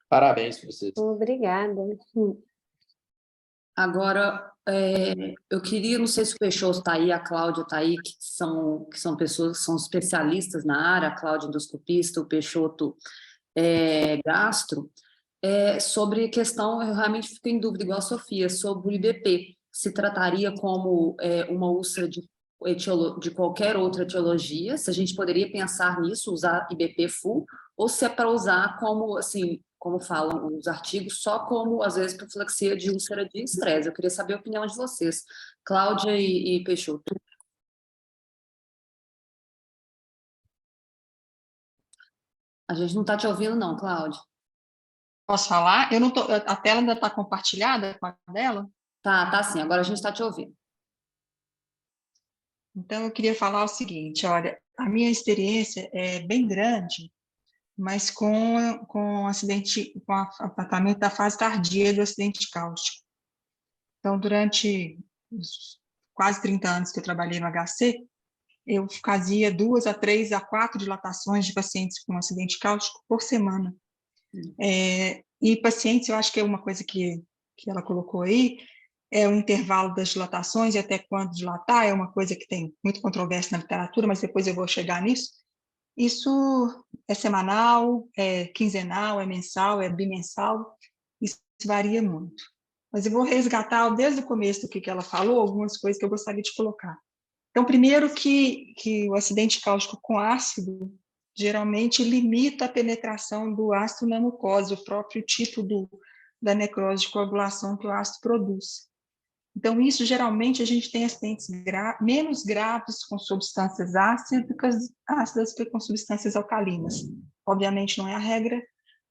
Parabéns para vocês. Obrigada. Agora, eu queria, não sei se o Peixoto está aí, a Cláudia está aí, que são pessoas que são especialistas na área, a Cláudia endoscopista, o Peixoto gastro, sobre a questão, eu realmente fico em dúvida, igual a Sofia, sobre o IBP, se trataria como uma úlcera de qualquer outra etiologia, se a gente poderia pensar nisso, usar IBP full, ou se é para usar como, assim, como falam os artigos, só como, às vezes, profilaxia de úlcera de estresse. Eu queria saber a opinião de vocês, Cláudia e Peixoto. A gente não está te ouvindo, não, Cláudia. Posso falar? Eu não tô, a tela ainda está compartilhada com a dela? Tá sim, agora a gente está te ouvindo. Então, eu queria falar o seguinte, olha, a minha experiência é bem grande, mas com acidente, com o tratamento da fase tardia do acidente cáustico. Então, durante os quase 30 anos que eu trabalhei no HC, eu fazia 2 a 3 a 4 dilatações de pacientes com acidente cáustico por semana. E pacientes, eu acho que é uma coisa que ela colocou aí, é o intervalo das dilatações e até quando dilatar, é uma coisa que tem muito controvérsia na literatura, mas depois eu vou chegar nisso. Isso é semanal, é quinzenal, é mensal, é bimensal, isso varia muito. Mas eu vou resgatar desde o começo do que ela falou, algumas coisas que eu gostaria de colocar. Então, primeiro que o acidente cáustico com ácido geralmente limita a penetração do ácido na mucosa, o próprio tipo da necrose de coagulação que o ácido produz. Então, isso geralmente a gente tem acidentes menos graves com substâncias ácidas que com substâncias alcalinas. Obviamente não é a regra,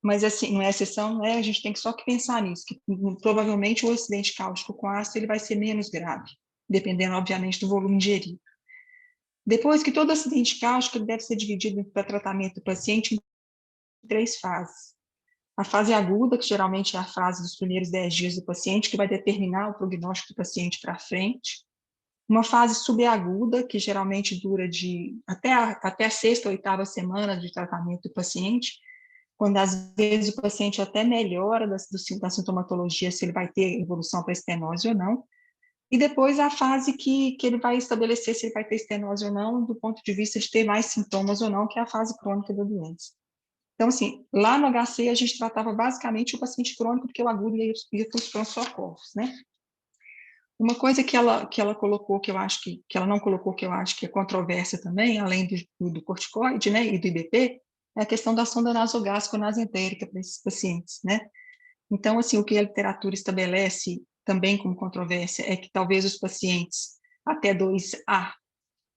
mas assim, não é a exceção, a gente tem só que pensar nisso, que provavelmente o acidente cáustico com ácido ele vai ser menos grave, dependendo, obviamente, do volume ingerido. Depois que todo acidente cáustico deve ser dividido para tratamento do paciente em 3 fases. A fase aguda, que geralmente é a fase dos primeiros 10 dias do paciente, que vai determinar o prognóstico do paciente para frente. Uma fase subaguda, que geralmente dura até a 6ª ou 8ª semana de tratamento do paciente, quando às vezes o paciente até melhora da sintomatologia, se ele vai ter evolução para estenose ou não. E depois a fase que ele vai estabelecer se ele vai ter estenose ou não, do ponto de vista de ter mais sintomas ou não, que é a fase crônica da doença. Então, assim, lá no HC a gente tratava basicamente o paciente crônico, porque o agudo ia para os pronto-socorros, né? Uma coisa que ela colocou, que eu acho que ela não colocou, que eu acho que é controvérsia também, além do corticoide, né, e do IBP, é a questão da sonda nasogástrica nasentérica para esses pacientes, né? Então, assim, o que a literatura estabelece também como controvérsia é que talvez os pacientes até 2A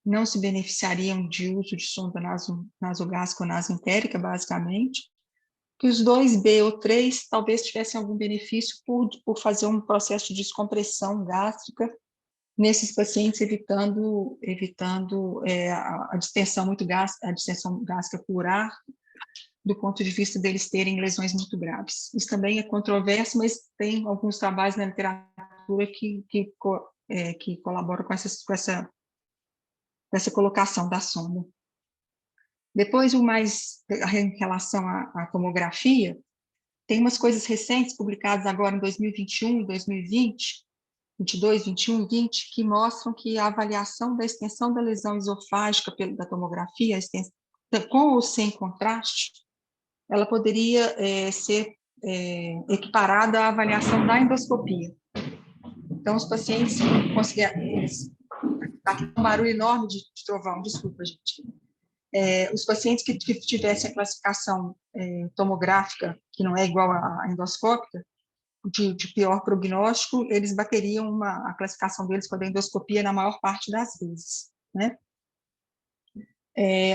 não se beneficiariam de uso de sonda nasogástrica ou nasentérica, basicamente, que os 2B ou 3 talvez tivessem algum benefício por fazer um processo de descompressão gástrica nesses pacientes, evitando a distensão a distensão gástrica por ar, do ponto de vista deles terem lesões muito graves. Isso também é controverso, mas tem alguns trabalhos na literatura que colaboram com essa colocação da sonda. Depois, em relação à tomografia, tem umas coisas recentes publicadas agora em 2021, 2020, 22, 21 e 20, que mostram que a avaliação da extensão da lesão esofágica da tomografia, com ou sem contraste, ela poderia ser equiparada à avaliação da endoscopia. Então, os pacientes conseguiram... Está aqui um barulho enorme de trovão, desculpa, gente. Os pacientes que tivessem a classificação tomográfica, que não é igual à endoscópica, de pior prognóstico, eles bateriam a classificação deles com a endoscopia na maior parte das vezes, né?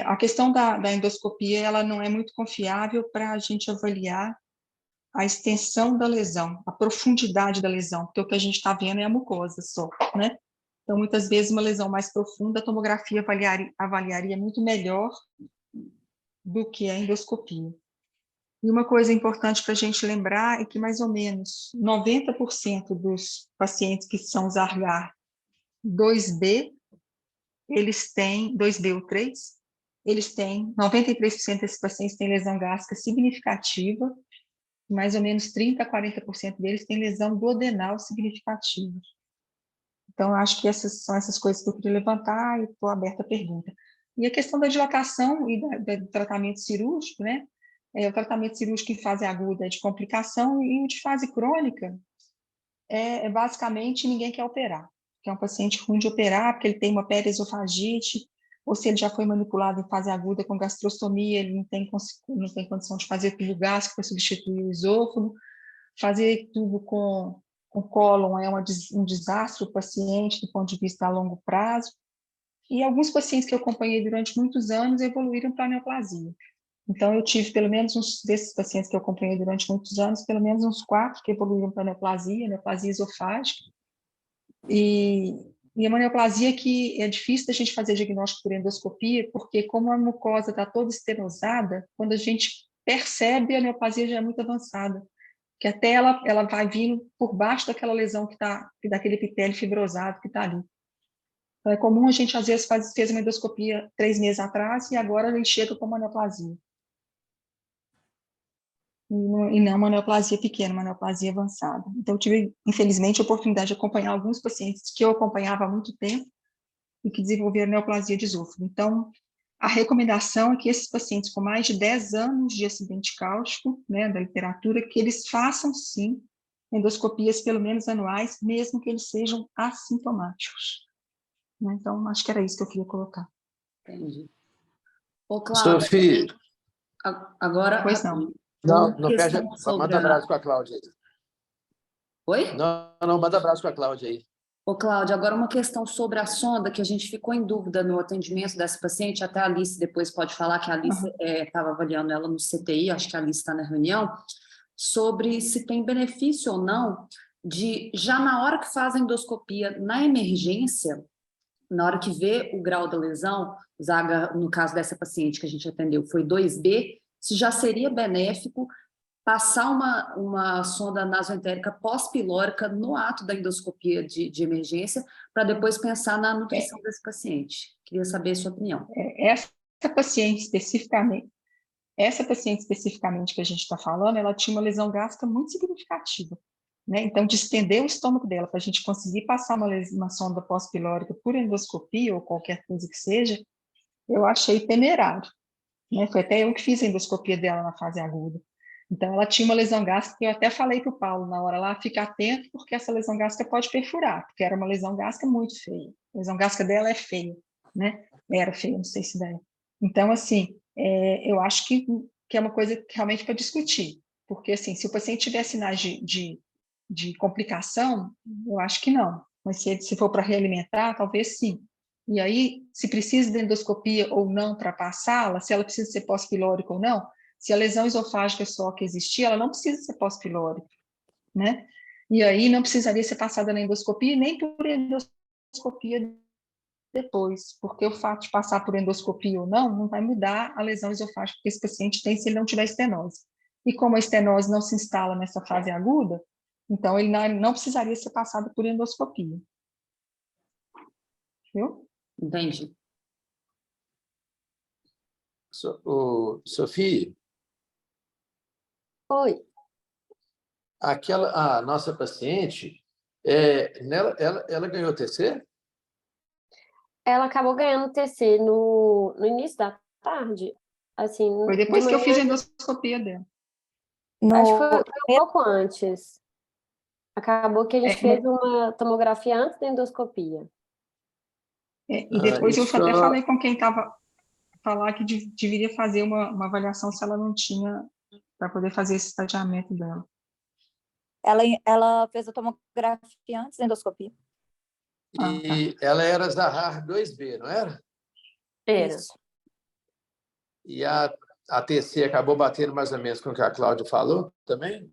A questão da endoscopia, ela não é muito confiável para a gente avaliar a extensão da lesão, a profundidade da lesão, porque o que a gente está vendo é a mucosa só, né? Então, muitas vezes, uma lesão mais profunda, a tomografia avaliaria muito melhor do que a endoscopia. E uma coisa importante para a gente lembrar é que mais ou menos 90% dos pacientes que são Stargardt 2B, eles têm 2B ou 3, eles têm 93% desses pacientes têm lesão gástrica significativa, mais ou menos 30 a 40% deles têm lesão duodenal significativa. Então, acho que são essas coisas que eu queria levantar e estou aberta a pergunta. E a questão da dilatação e do tratamento cirúrgico, né? O tratamento cirúrgico em fase aguda é de complicação e o de fase crônica basicamente ninguém quer operar, que é um paciente ruim de operar porque ele tem uma periesofagite, ou se ele já foi manipulado em fase aguda com gastrostomia, ele não tem condição de fazer tubo gástrico para substituir o esôfago, fazer tubo com cólon é um desastre para o paciente do ponto de vista a longo prazo, e alguns pacientes que eu acompanhei durante muitos anos evoluíram para a neoplasia. Então, eu tive pelo menos desses pacientes que eu acompanhei durante muitos anos, pelo menos uns 4 que evoluíram para neoplasia esofágica, e é uma neoplasia que é difícil da gente fazer diagnóstico por endoscopia, porque como a mucosa está toda estenosada, quando a gente percebe, a neoplasia já é muito avançada, que até ela vai vindo por baixo daquela lesão daquele epitélio fibrosado que está ali. Então, é comum a gente, às vezes, fez uma endoscopia 3 meses atrás e agora ele chega com uma neoplasia. E não uma neoplasia pequena, uma neoplasia avançada. Então, eu tive, infelizmente, a oportunidade de acompanhar alguns pacientes que eu acompanhava há muito tempo e que desenvolveram neoplasia de esôfago. Então, a recomendação é que esses pacientes com mais de 10 anos de acidente cáustico, né, da literatura, que eles façam, sim, endoscopias pelo menos anuais, mesmo que eles sejam assintomáticos. Então, acho que era isso que eu queria colocar. Entendi. Ô, Cláudia, Sofia, agora... Pois não. não questão perde, sobre manda abraço com a Cláudia aí. Oi? Não, manda abraço com a Cláudia aí. Ô, Cláudia, agora uma questão sobre a sonda, que a gente ficou em dúvida no atendimento dessa paciente, até a Alice depois pode falar, que a Alice estava avaliando ela no CTI, acho que a Alice está na reunião, sobre se tem benefício ou não de, já na hora que faz a endoscopia, na emergência, na hora que vê o grau da lesão, Zaga, no caso dessa paciente que a gente atendeu, foi 2B, se já seria benéfico passar uma sonda nasoentérica pós-pilórica no ato da endoscopia de emergência, para depois pensar na nutrição desse paciente. Queria saber a sua opinião. Essa paciente especificamente que a gente está falando, ela tinha uma lesão gástrica muito significativa, né? Então, distender o estômago dela para a gente conseguir passar uma sonda pós-pilórica por endoscopia ou qualquer coisa que seja, eu achei temerário, né? Foi até eu que fiz a endoscopia dela na fase aguda. Então, ela tinha uma lesão gástrica, e eu até falei para o Paulo na hora lá, fica atento, porque essa lesão gástrica pode perfurar, porque era uma lesão gástrica muito feia. A lesão gástrica dela é feia, né? Era feia, não sei se daí. Então, assim, eu acho que é uma coisa realmente para discutir, porque, assim, se o paciente tiver sinais de complicação, eu acho que não, mas se for para realimentar, talvez sim. E aí, se precisa de endoscopia ou não para passá-la, se ela precisa ser pós-pilórica ou não, se a lesão esofágica só que existir, ela não precisa ser pós-pilórica, né? E aí não precisaria ser passada na endoscopia, nem por endoscopia depois, porque o fato de passar por endoscopia ou não vai mudar a lesão esofágica que esse paciente tem se ele não tiver estenose. E como a estenose não se instala nessa fase aguda, então ele não precisaria ser passado por endoscopia. Viu? Entendi. Sofia, Oi. a nossa paciente, ela ganhou TC? Ela acabou ganhando TC no início da tarde, assim, Foi de depois que eu manhã, fiz a endoscopia dela. acho que foi um pouco antes. Acabou que a gente fez uma tomografia antes da endoscopia. E depois eu isso até falei com quem estava falar que deveria fazer uma avaliação se ela não tinha, para poder fazer esse estadiamento dela. Ela fez a tomografia antes da endoscopia. E ela era Zahar 2B, não era? Era. Isso. E a TC acabou batendo mais ou menos com o que a Cláudia falou também?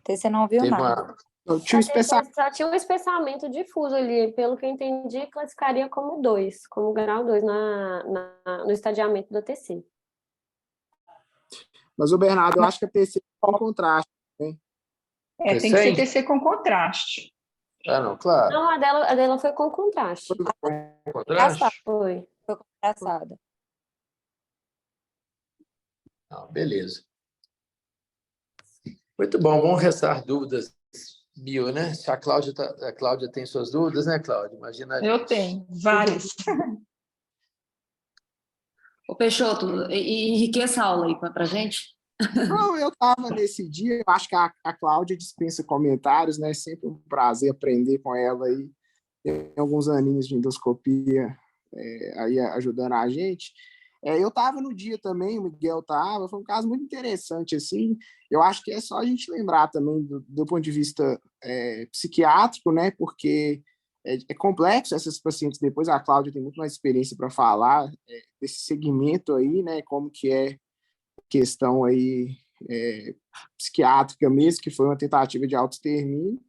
Você não viu Teve nada. uma... Só tinha um espessamento difuso ali, pelo que eu entendi, classificaria como 2, como grau 2 no estadiamento do TC. Mas, o Bernardo, eu acho que a TC tem contraste. Tem que ser TC com contraste. Ah, não, claro. Não, a dela foi com contraste. Com contraste? Foi. Foi contrastada. Não, beleza. Muito bom, vamos restar dúvidas bio, né? Se a Cláudia tem suas dúvidas, né, Cláudia? Imagina a Eu gente. tenho, várias. Ô, Peixoto, enriqueça a aula aí para a gente. Não, eu estava nesse dia, eu acho que a Cláudia dispensa comentários, né? Sempre um prazer aprender com ela aí. Tem alguns aninhos de endoscopia aí ajudando a gente. Eu estava no dia também, o Miguel estava, foi um caso muito interessante, assim. Eu acho que é só a gente lembrar também do ponto de vista psiquiátrico, né? Porque é complexo essas pacientes. Depois a Cláudia tem muito mais experiência para falar desse segmento aí, né? Como que é questão aí psiquiátrica mesmo, que foi uma tentativa de autoextermínio.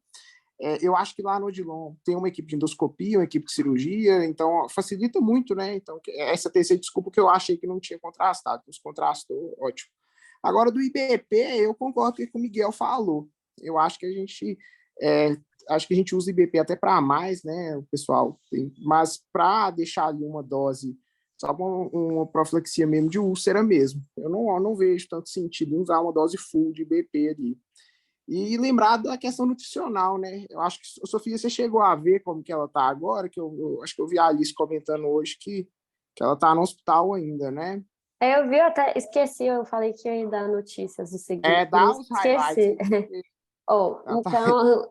Eu acho que lá no Odilon tem uma equipe de endoscopia, uma equipe de cirurgia, então facilita muito, né? Então, essa terceira desculpa que eu achei que não tinha contrastado, os contrastou, ótimo. Agora, do IBP, eu concordo com o que o Miguel falou. Eu acho que a gente usa IBP até para mais, né? O pessoal tem, mas para deixar ali uma dose, só uma profilaxia mesmo de úlcera mesmo. Eu não vejo tanto sentido em usar uma dose full de IBP ali. E lembrar da questão nutricional, né? Eu acho que, Sofia, você chegou a ver como que ela está agora, que eu acho que eu vi a Alice comentando hoje que ela está no hospital ainda, né? Eu vi, eu até esqueci, eu falei que ia dar notícias do seguinte. Dá os highlights. Esqueci. Então,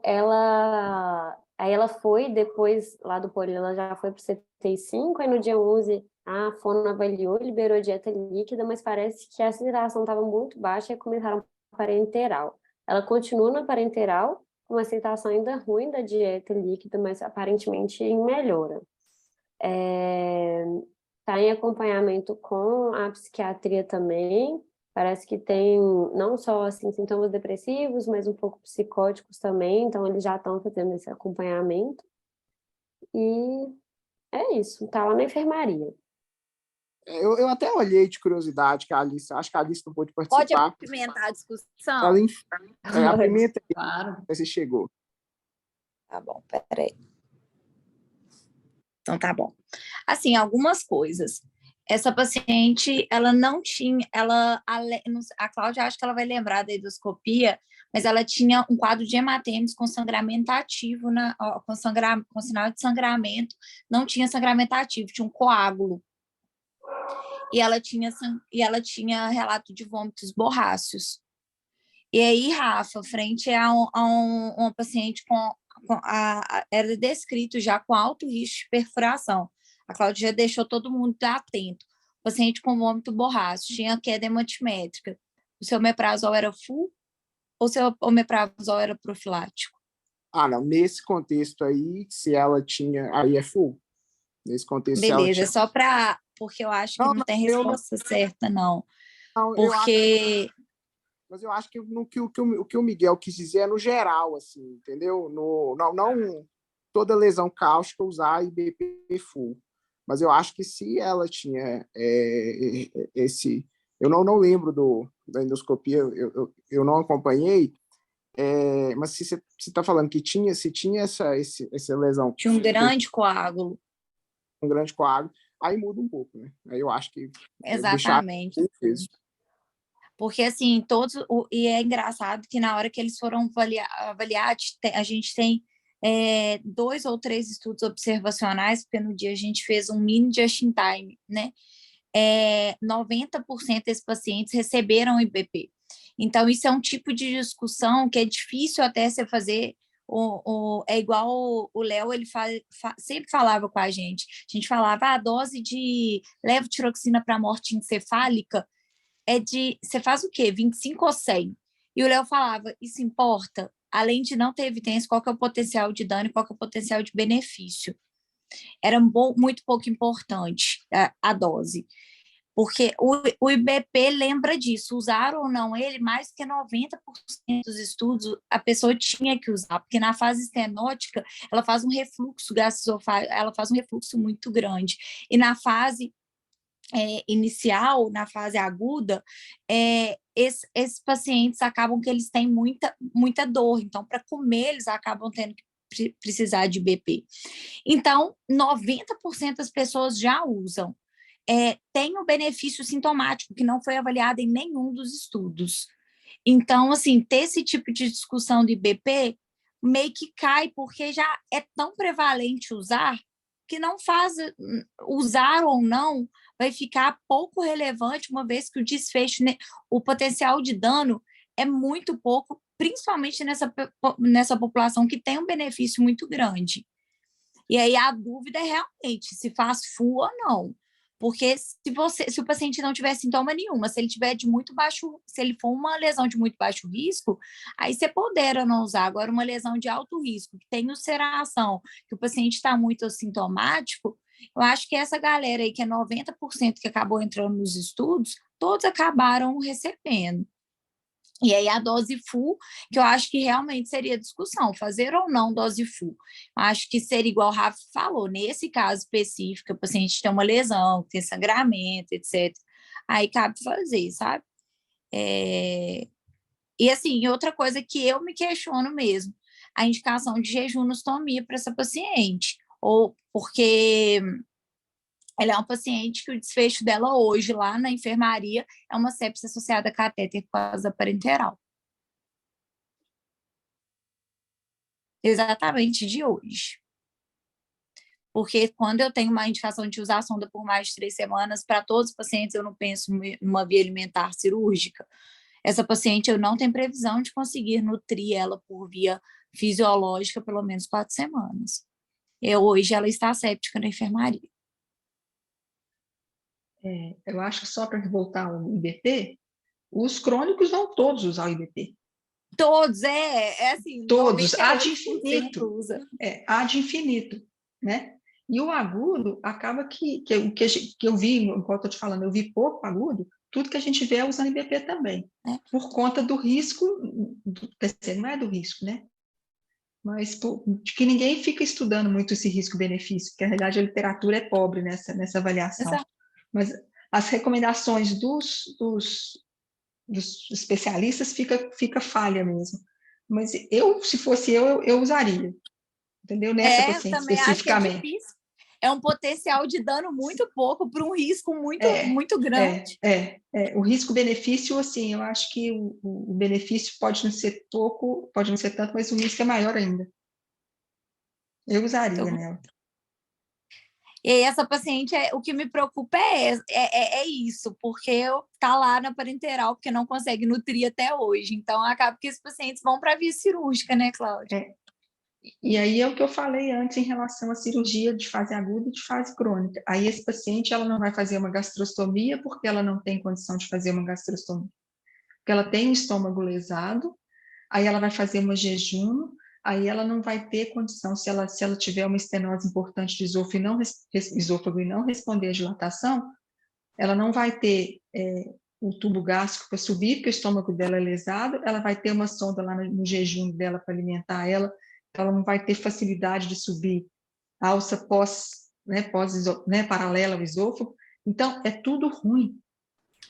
aí ela foi, depois lá do Poli, ela já foi para o 75, aí no dia 11 a fono avaliou, liberou dieta líquida, mas parece que a aceitação estava muito baixa e começaram a parenteral. Ela continua na parenteral, com uma aceitação ainda ruim da dieta líquida, mas aparentemente em melhora. Está em acompanhamento com a psiquiatria também. Parece que tem não só assim, sintomas depressivos, mas um pouco psicóticos também. Então, eles já estão fazendo esse acompanhamento. E é isso. Está lá na enfermaria. Eu até olhei de curiosidade que a Alice, acho que a Alice não pôde participar. Pode apimentar a discussão? Ela apimenta aí, Claro. você chegou. Tá bom, peraí. Então, tá bom. Assim, algumas coisas. Essa paciente, ela não tinha, a Cláudia acho que ela vai lembrar da endoscopia, mas ela tinha um quadro de hematemes com sangramento ativo, com sinal de sangramento, não tinha sangramento ativo, tinha um coágulo. E ela tinha relato de vômitos borráceos. E aí, Rafa, frente a uma paciente era descrito já com alto risco de perfuração. A Cláudia já deixou todo mundo atento. Paciente com vômito borráceo, tinha queda hematimétrica. O seu omeprazol era full ou o seu omeprazol era profilático? Não, nesse contexto aí, se ela tinha, aí é full. Nesse contexto, beleza, só para, porque eu acho que não tem resposta certa, não. Porque... Mas eu acho que o que o Miguel quis dizer é no geral, assim, entendeu? Não toda lesão cáustica usar IBP full. Mas eu acho que se ela tinha esse... Eu não lembro da endoscopia, eu não acompanhei, mas se você está falando que se tinha essa lesão... Tinha um grande coágulo. Um grande coágulo, aí muda um pouco, né? Aí eu acho que... Exatamente. Porque, assim, e é engraçado que na hora que eles foram avaliar a gente tem 2 ou 3 estudos observacionais, porque no dia a gente fez um mini just in time, né? 90% desses pacientes receberam IBP. Então, isso é um tipo de discussão que é difícil até você fazer. É igual o Léo, ele sempre falava com a gente falava, a dose de levotiroxina para morte encefálica você faz o quê? 25 ou 100? E o Léo falava, isso importa? Além de não ter evidência, qual que é o potencial de dano e qual que é o potencial de benefício? Era muito pouco importante a dose. Porque o IBP lembra disso, usar ou não ele, mais que 90% dos estudos a pessoa tinha que usar, porque na fase estenótica ela faz um refluxo gastroesofágico, ela faz um refluxo muito grande. E na fase inicial, na fase aguda, esses pacientes acabam que eles têm muita dor, então para comer eles acabam tendo que precisar de IBP. Então, 90% das pessoas já usam. Tem um benefício sintomático que não foi avaliado em nenhum dos estudos. Então, assim, ter esse tipo de discussão do IBP meio que cai, porque já é tão prevalente usar que não faz, usar ou não, vai ficar pouco relevante, uma vez que o desfecho, o potencial de dano é muito pouco, principalmente nessa população que tem um benefício muito grande. E aí a dúvida é realmente se faz full ou não. Porque se o paciente não tiver sintoma nenhuma, se ele tiver se ele for uma lesão de muito baixo risco, aí você pondera não usar. Agora, uma lesão de alto risco, que tem ulceração, que o paciente está muito assintomático, eu acho que essa galera aí, que é 90% que acabou entrando nos estudos, todos acabaram recebendo. E aí a dose full, que eu acho que realmente seria discussão, fazer ou não dose full. Acho que seria igual o Rafa falou, nesse caso específico, o paciente tem uma lesão, tem sangramento, etc. Aí cabe fazer, sabe? E assim, outra coisa que eu me questiono mesmo, a indicação de jejunostomia para essa paciente, ou porque ela é uma paciente que o desfecho dela hoje, lá na enfermaria, é uma sepse associada a catéter por causa parenteral. Exatamente de hoje. Porque quando eu tenho uma indicação de usar a sonda por mais de 3 semanas, para todos os pacientes eu não penso em uma via alimentar cirúrgica. Essa paciente eu não tenho previsão de conseguir nutrir ela por via fisiológica pelo menos 4 semanas. Hoje ela está séptica na enfermaria. Eu acho que só para voltar ao IBP, os crônicos vão todos usar o IBP. Todos, assim, todos, há de infinito. Usa. Há de infinito, né? E o agudo, acaba que eu vi, enquanto eu estou te falando, eu vi pouco agudo, tudo que a gente vê é usando IBP também, por conta do risco, não é do risco, né? Mas de que ninguém fica estudando muito esse risco-benefício, porque, na realidade, a literatura é pobre nessa avaliação. Exato. Mas as recomendações dos especialistas fica falha mesmo. Mas se fosse eu usaria, entendeu? Nessa paciente especificamente. Acho que é difícil. É um potencial de dano muito pouco para um risco muito grande. O risco-benefício, assim, eu acho que o benefício pode não ser pouco, pode não ser tanto, mas o risco é maior ainda. Eu usaria nela. E aí, essa paciente, o que me preocupa é isso, porque tá lá na parenteral, porque não consegue nutrir até hoje. Então, acaba que esses pacientes vão para a via cirúrgica, né, Cláudia? E aí é o que eu falei antes em relação à cirurgia de fase aguda e de fase crônica. Aí esse paciente, ela não vai fazer uma gastrostomia porque ela não tem condição de fazer uma gastrostomia. Porque ela tem o estômago lesado, aí ela vai fazer uma jejum, aí ela não vai ter condição, se ela tiver uma estenose importante de esôfago e não responder à dilatação, ela não vai ter o tubo gástrico para subir, porque o estômago dela é lesado, ela vai ter uma sonda lá no jejum dela para alimentar ela, então ela não vai ter facilidade de subir a alça paralela ao esôfago. Então, é tudo ruim.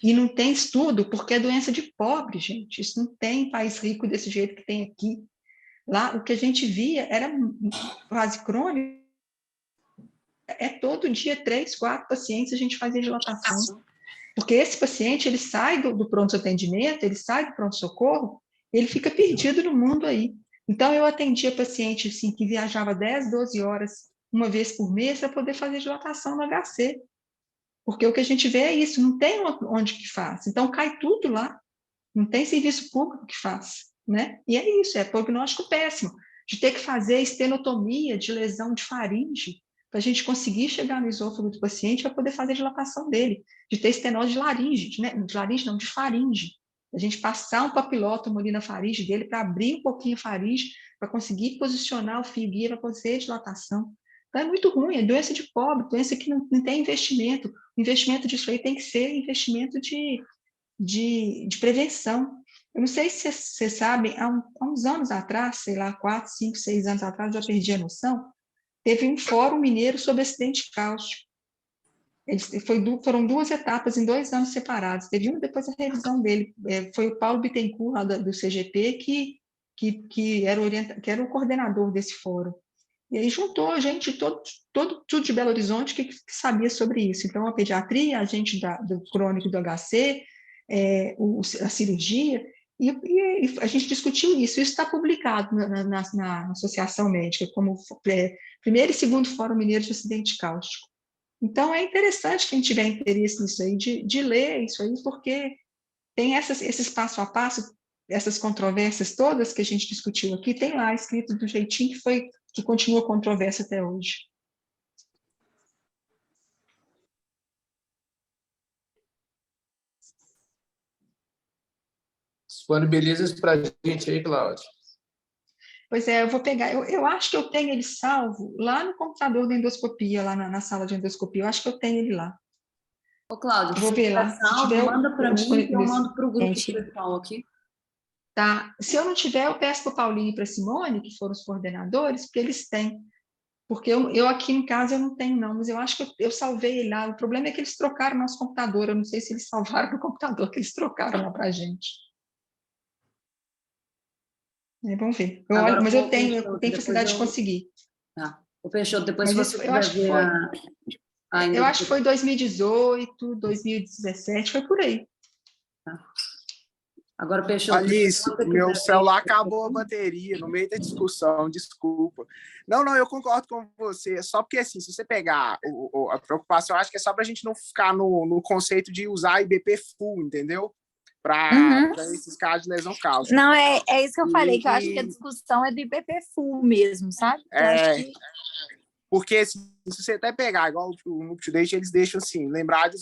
E não tem estudo, porque é doença de pobre, gente. Isso não tem em país rico desse jeito que tem aqui. Lá, o que a gente via era fase crônica, todo dia 3, 4 pacientes a gente fazia dilatação. Porque esse paciente, ele sai do pronto-atendimento, ele sai do pronto-socorro, ele fica perdido no mundo aí. Então, eu atendia paciente assim, que viajava 10, 12 horas, uma vez por mês, para poder fazer dilatação no HC. Porque o que a gente vê é isso, não tem onde que faz. Então, cai tudo lá. Não tem serviço público que faz, né? E é isso, é prognóstico péssimo. De ter que fazer estenotomia de lesão de faringe para a gente conseguir chegar no esôfago do paciente para poder fazer a dilatação dele. De ter estenose de laringe, né? De laringe não, de faringe. A gente passar um papilotomo ali na faringe dele para abrir um pouquinho a faringe, para conseguir posicionar o fio guia para fazer a dilatação. Então é muito ruim, é doença de pobre, doença que não tem investimento. O investimento disso aí tem que ser investimento de prevenção. Eu não sei se vocês sabem, há uns anos atrás, sei lá, 4, 5, 6 anos atrás, já perdi a noção, teve um fórum mineiro sobre acidente cáustico. Foram 2 etapas em 2 anos separados. Teve uma depois a revisão dele. Foi o Paulo Bittencourt, lá do CGP, que era o coordenador desse fórum. E aí juntou gente, tudo de Belo Horizonte que sabia sobre isso. Então, a pediatria, a gente do crônico do HC, a cirurgia, e a gente discutiu isso. Isso está publicado na Associação Médica, como primeiro e segundo Fórum Mineiro de Acidente Cáustico. Então, é interessante quem tiver interesse nisso aí, de ler isso aí, porque tem esses passo a passo, essas controvérsias todas que a gente discutiu aqui, tem lá escrito do jeitinho que continua controverso até hoje. Disponibiliza isso para a gente aí, Cláudia. Pois é, eu vou pegar, eu acho que eu tenho ele salvo lá no computador da endoscopia, lá na sala de endoscopia, eu acho que eu tenho ele lá. Ô, Cláudia, Eu vou ver lá. salvo, manda para mim que eu mando para o grupo Gente. pessoal aqui. Tá. Se eu não tiver, eu peço para o Paulinho e para a Simone, que foram os coordenadores, porque eles têm. Porque eu aqui em casa eu não tenho, não, mas eu acho que eu salvei ele lá. O problema é que eles trocaram nosso computador. Eu não sei se eles salvaram no computador que eles trocaram lá para a gente. Vamos ver. Agora, Mas eu tenho depois facilidade de conseguir. Tá. O Peixoto, depois Mas se você eu acho que ver foi. Eu acho que foi 2018, 2017, foi por aí. Tá. Agora, Peixoto, Alice, meu celular acabou a bateria no meio da discussão, desculpa. Não, eu concordo com você, só porque assim, se você pegar a preocupação, acho que é só para a gente não ficar no conceito de usar IBP full, entendeu? Para esses casos de lesão cáustica. Não, é isso que eu falei, que eu acho que a discussão é do IBP full mesmo, sabe? Porque se você até pegar, igual o NupToDate, eles deixam assim, lembrar de usar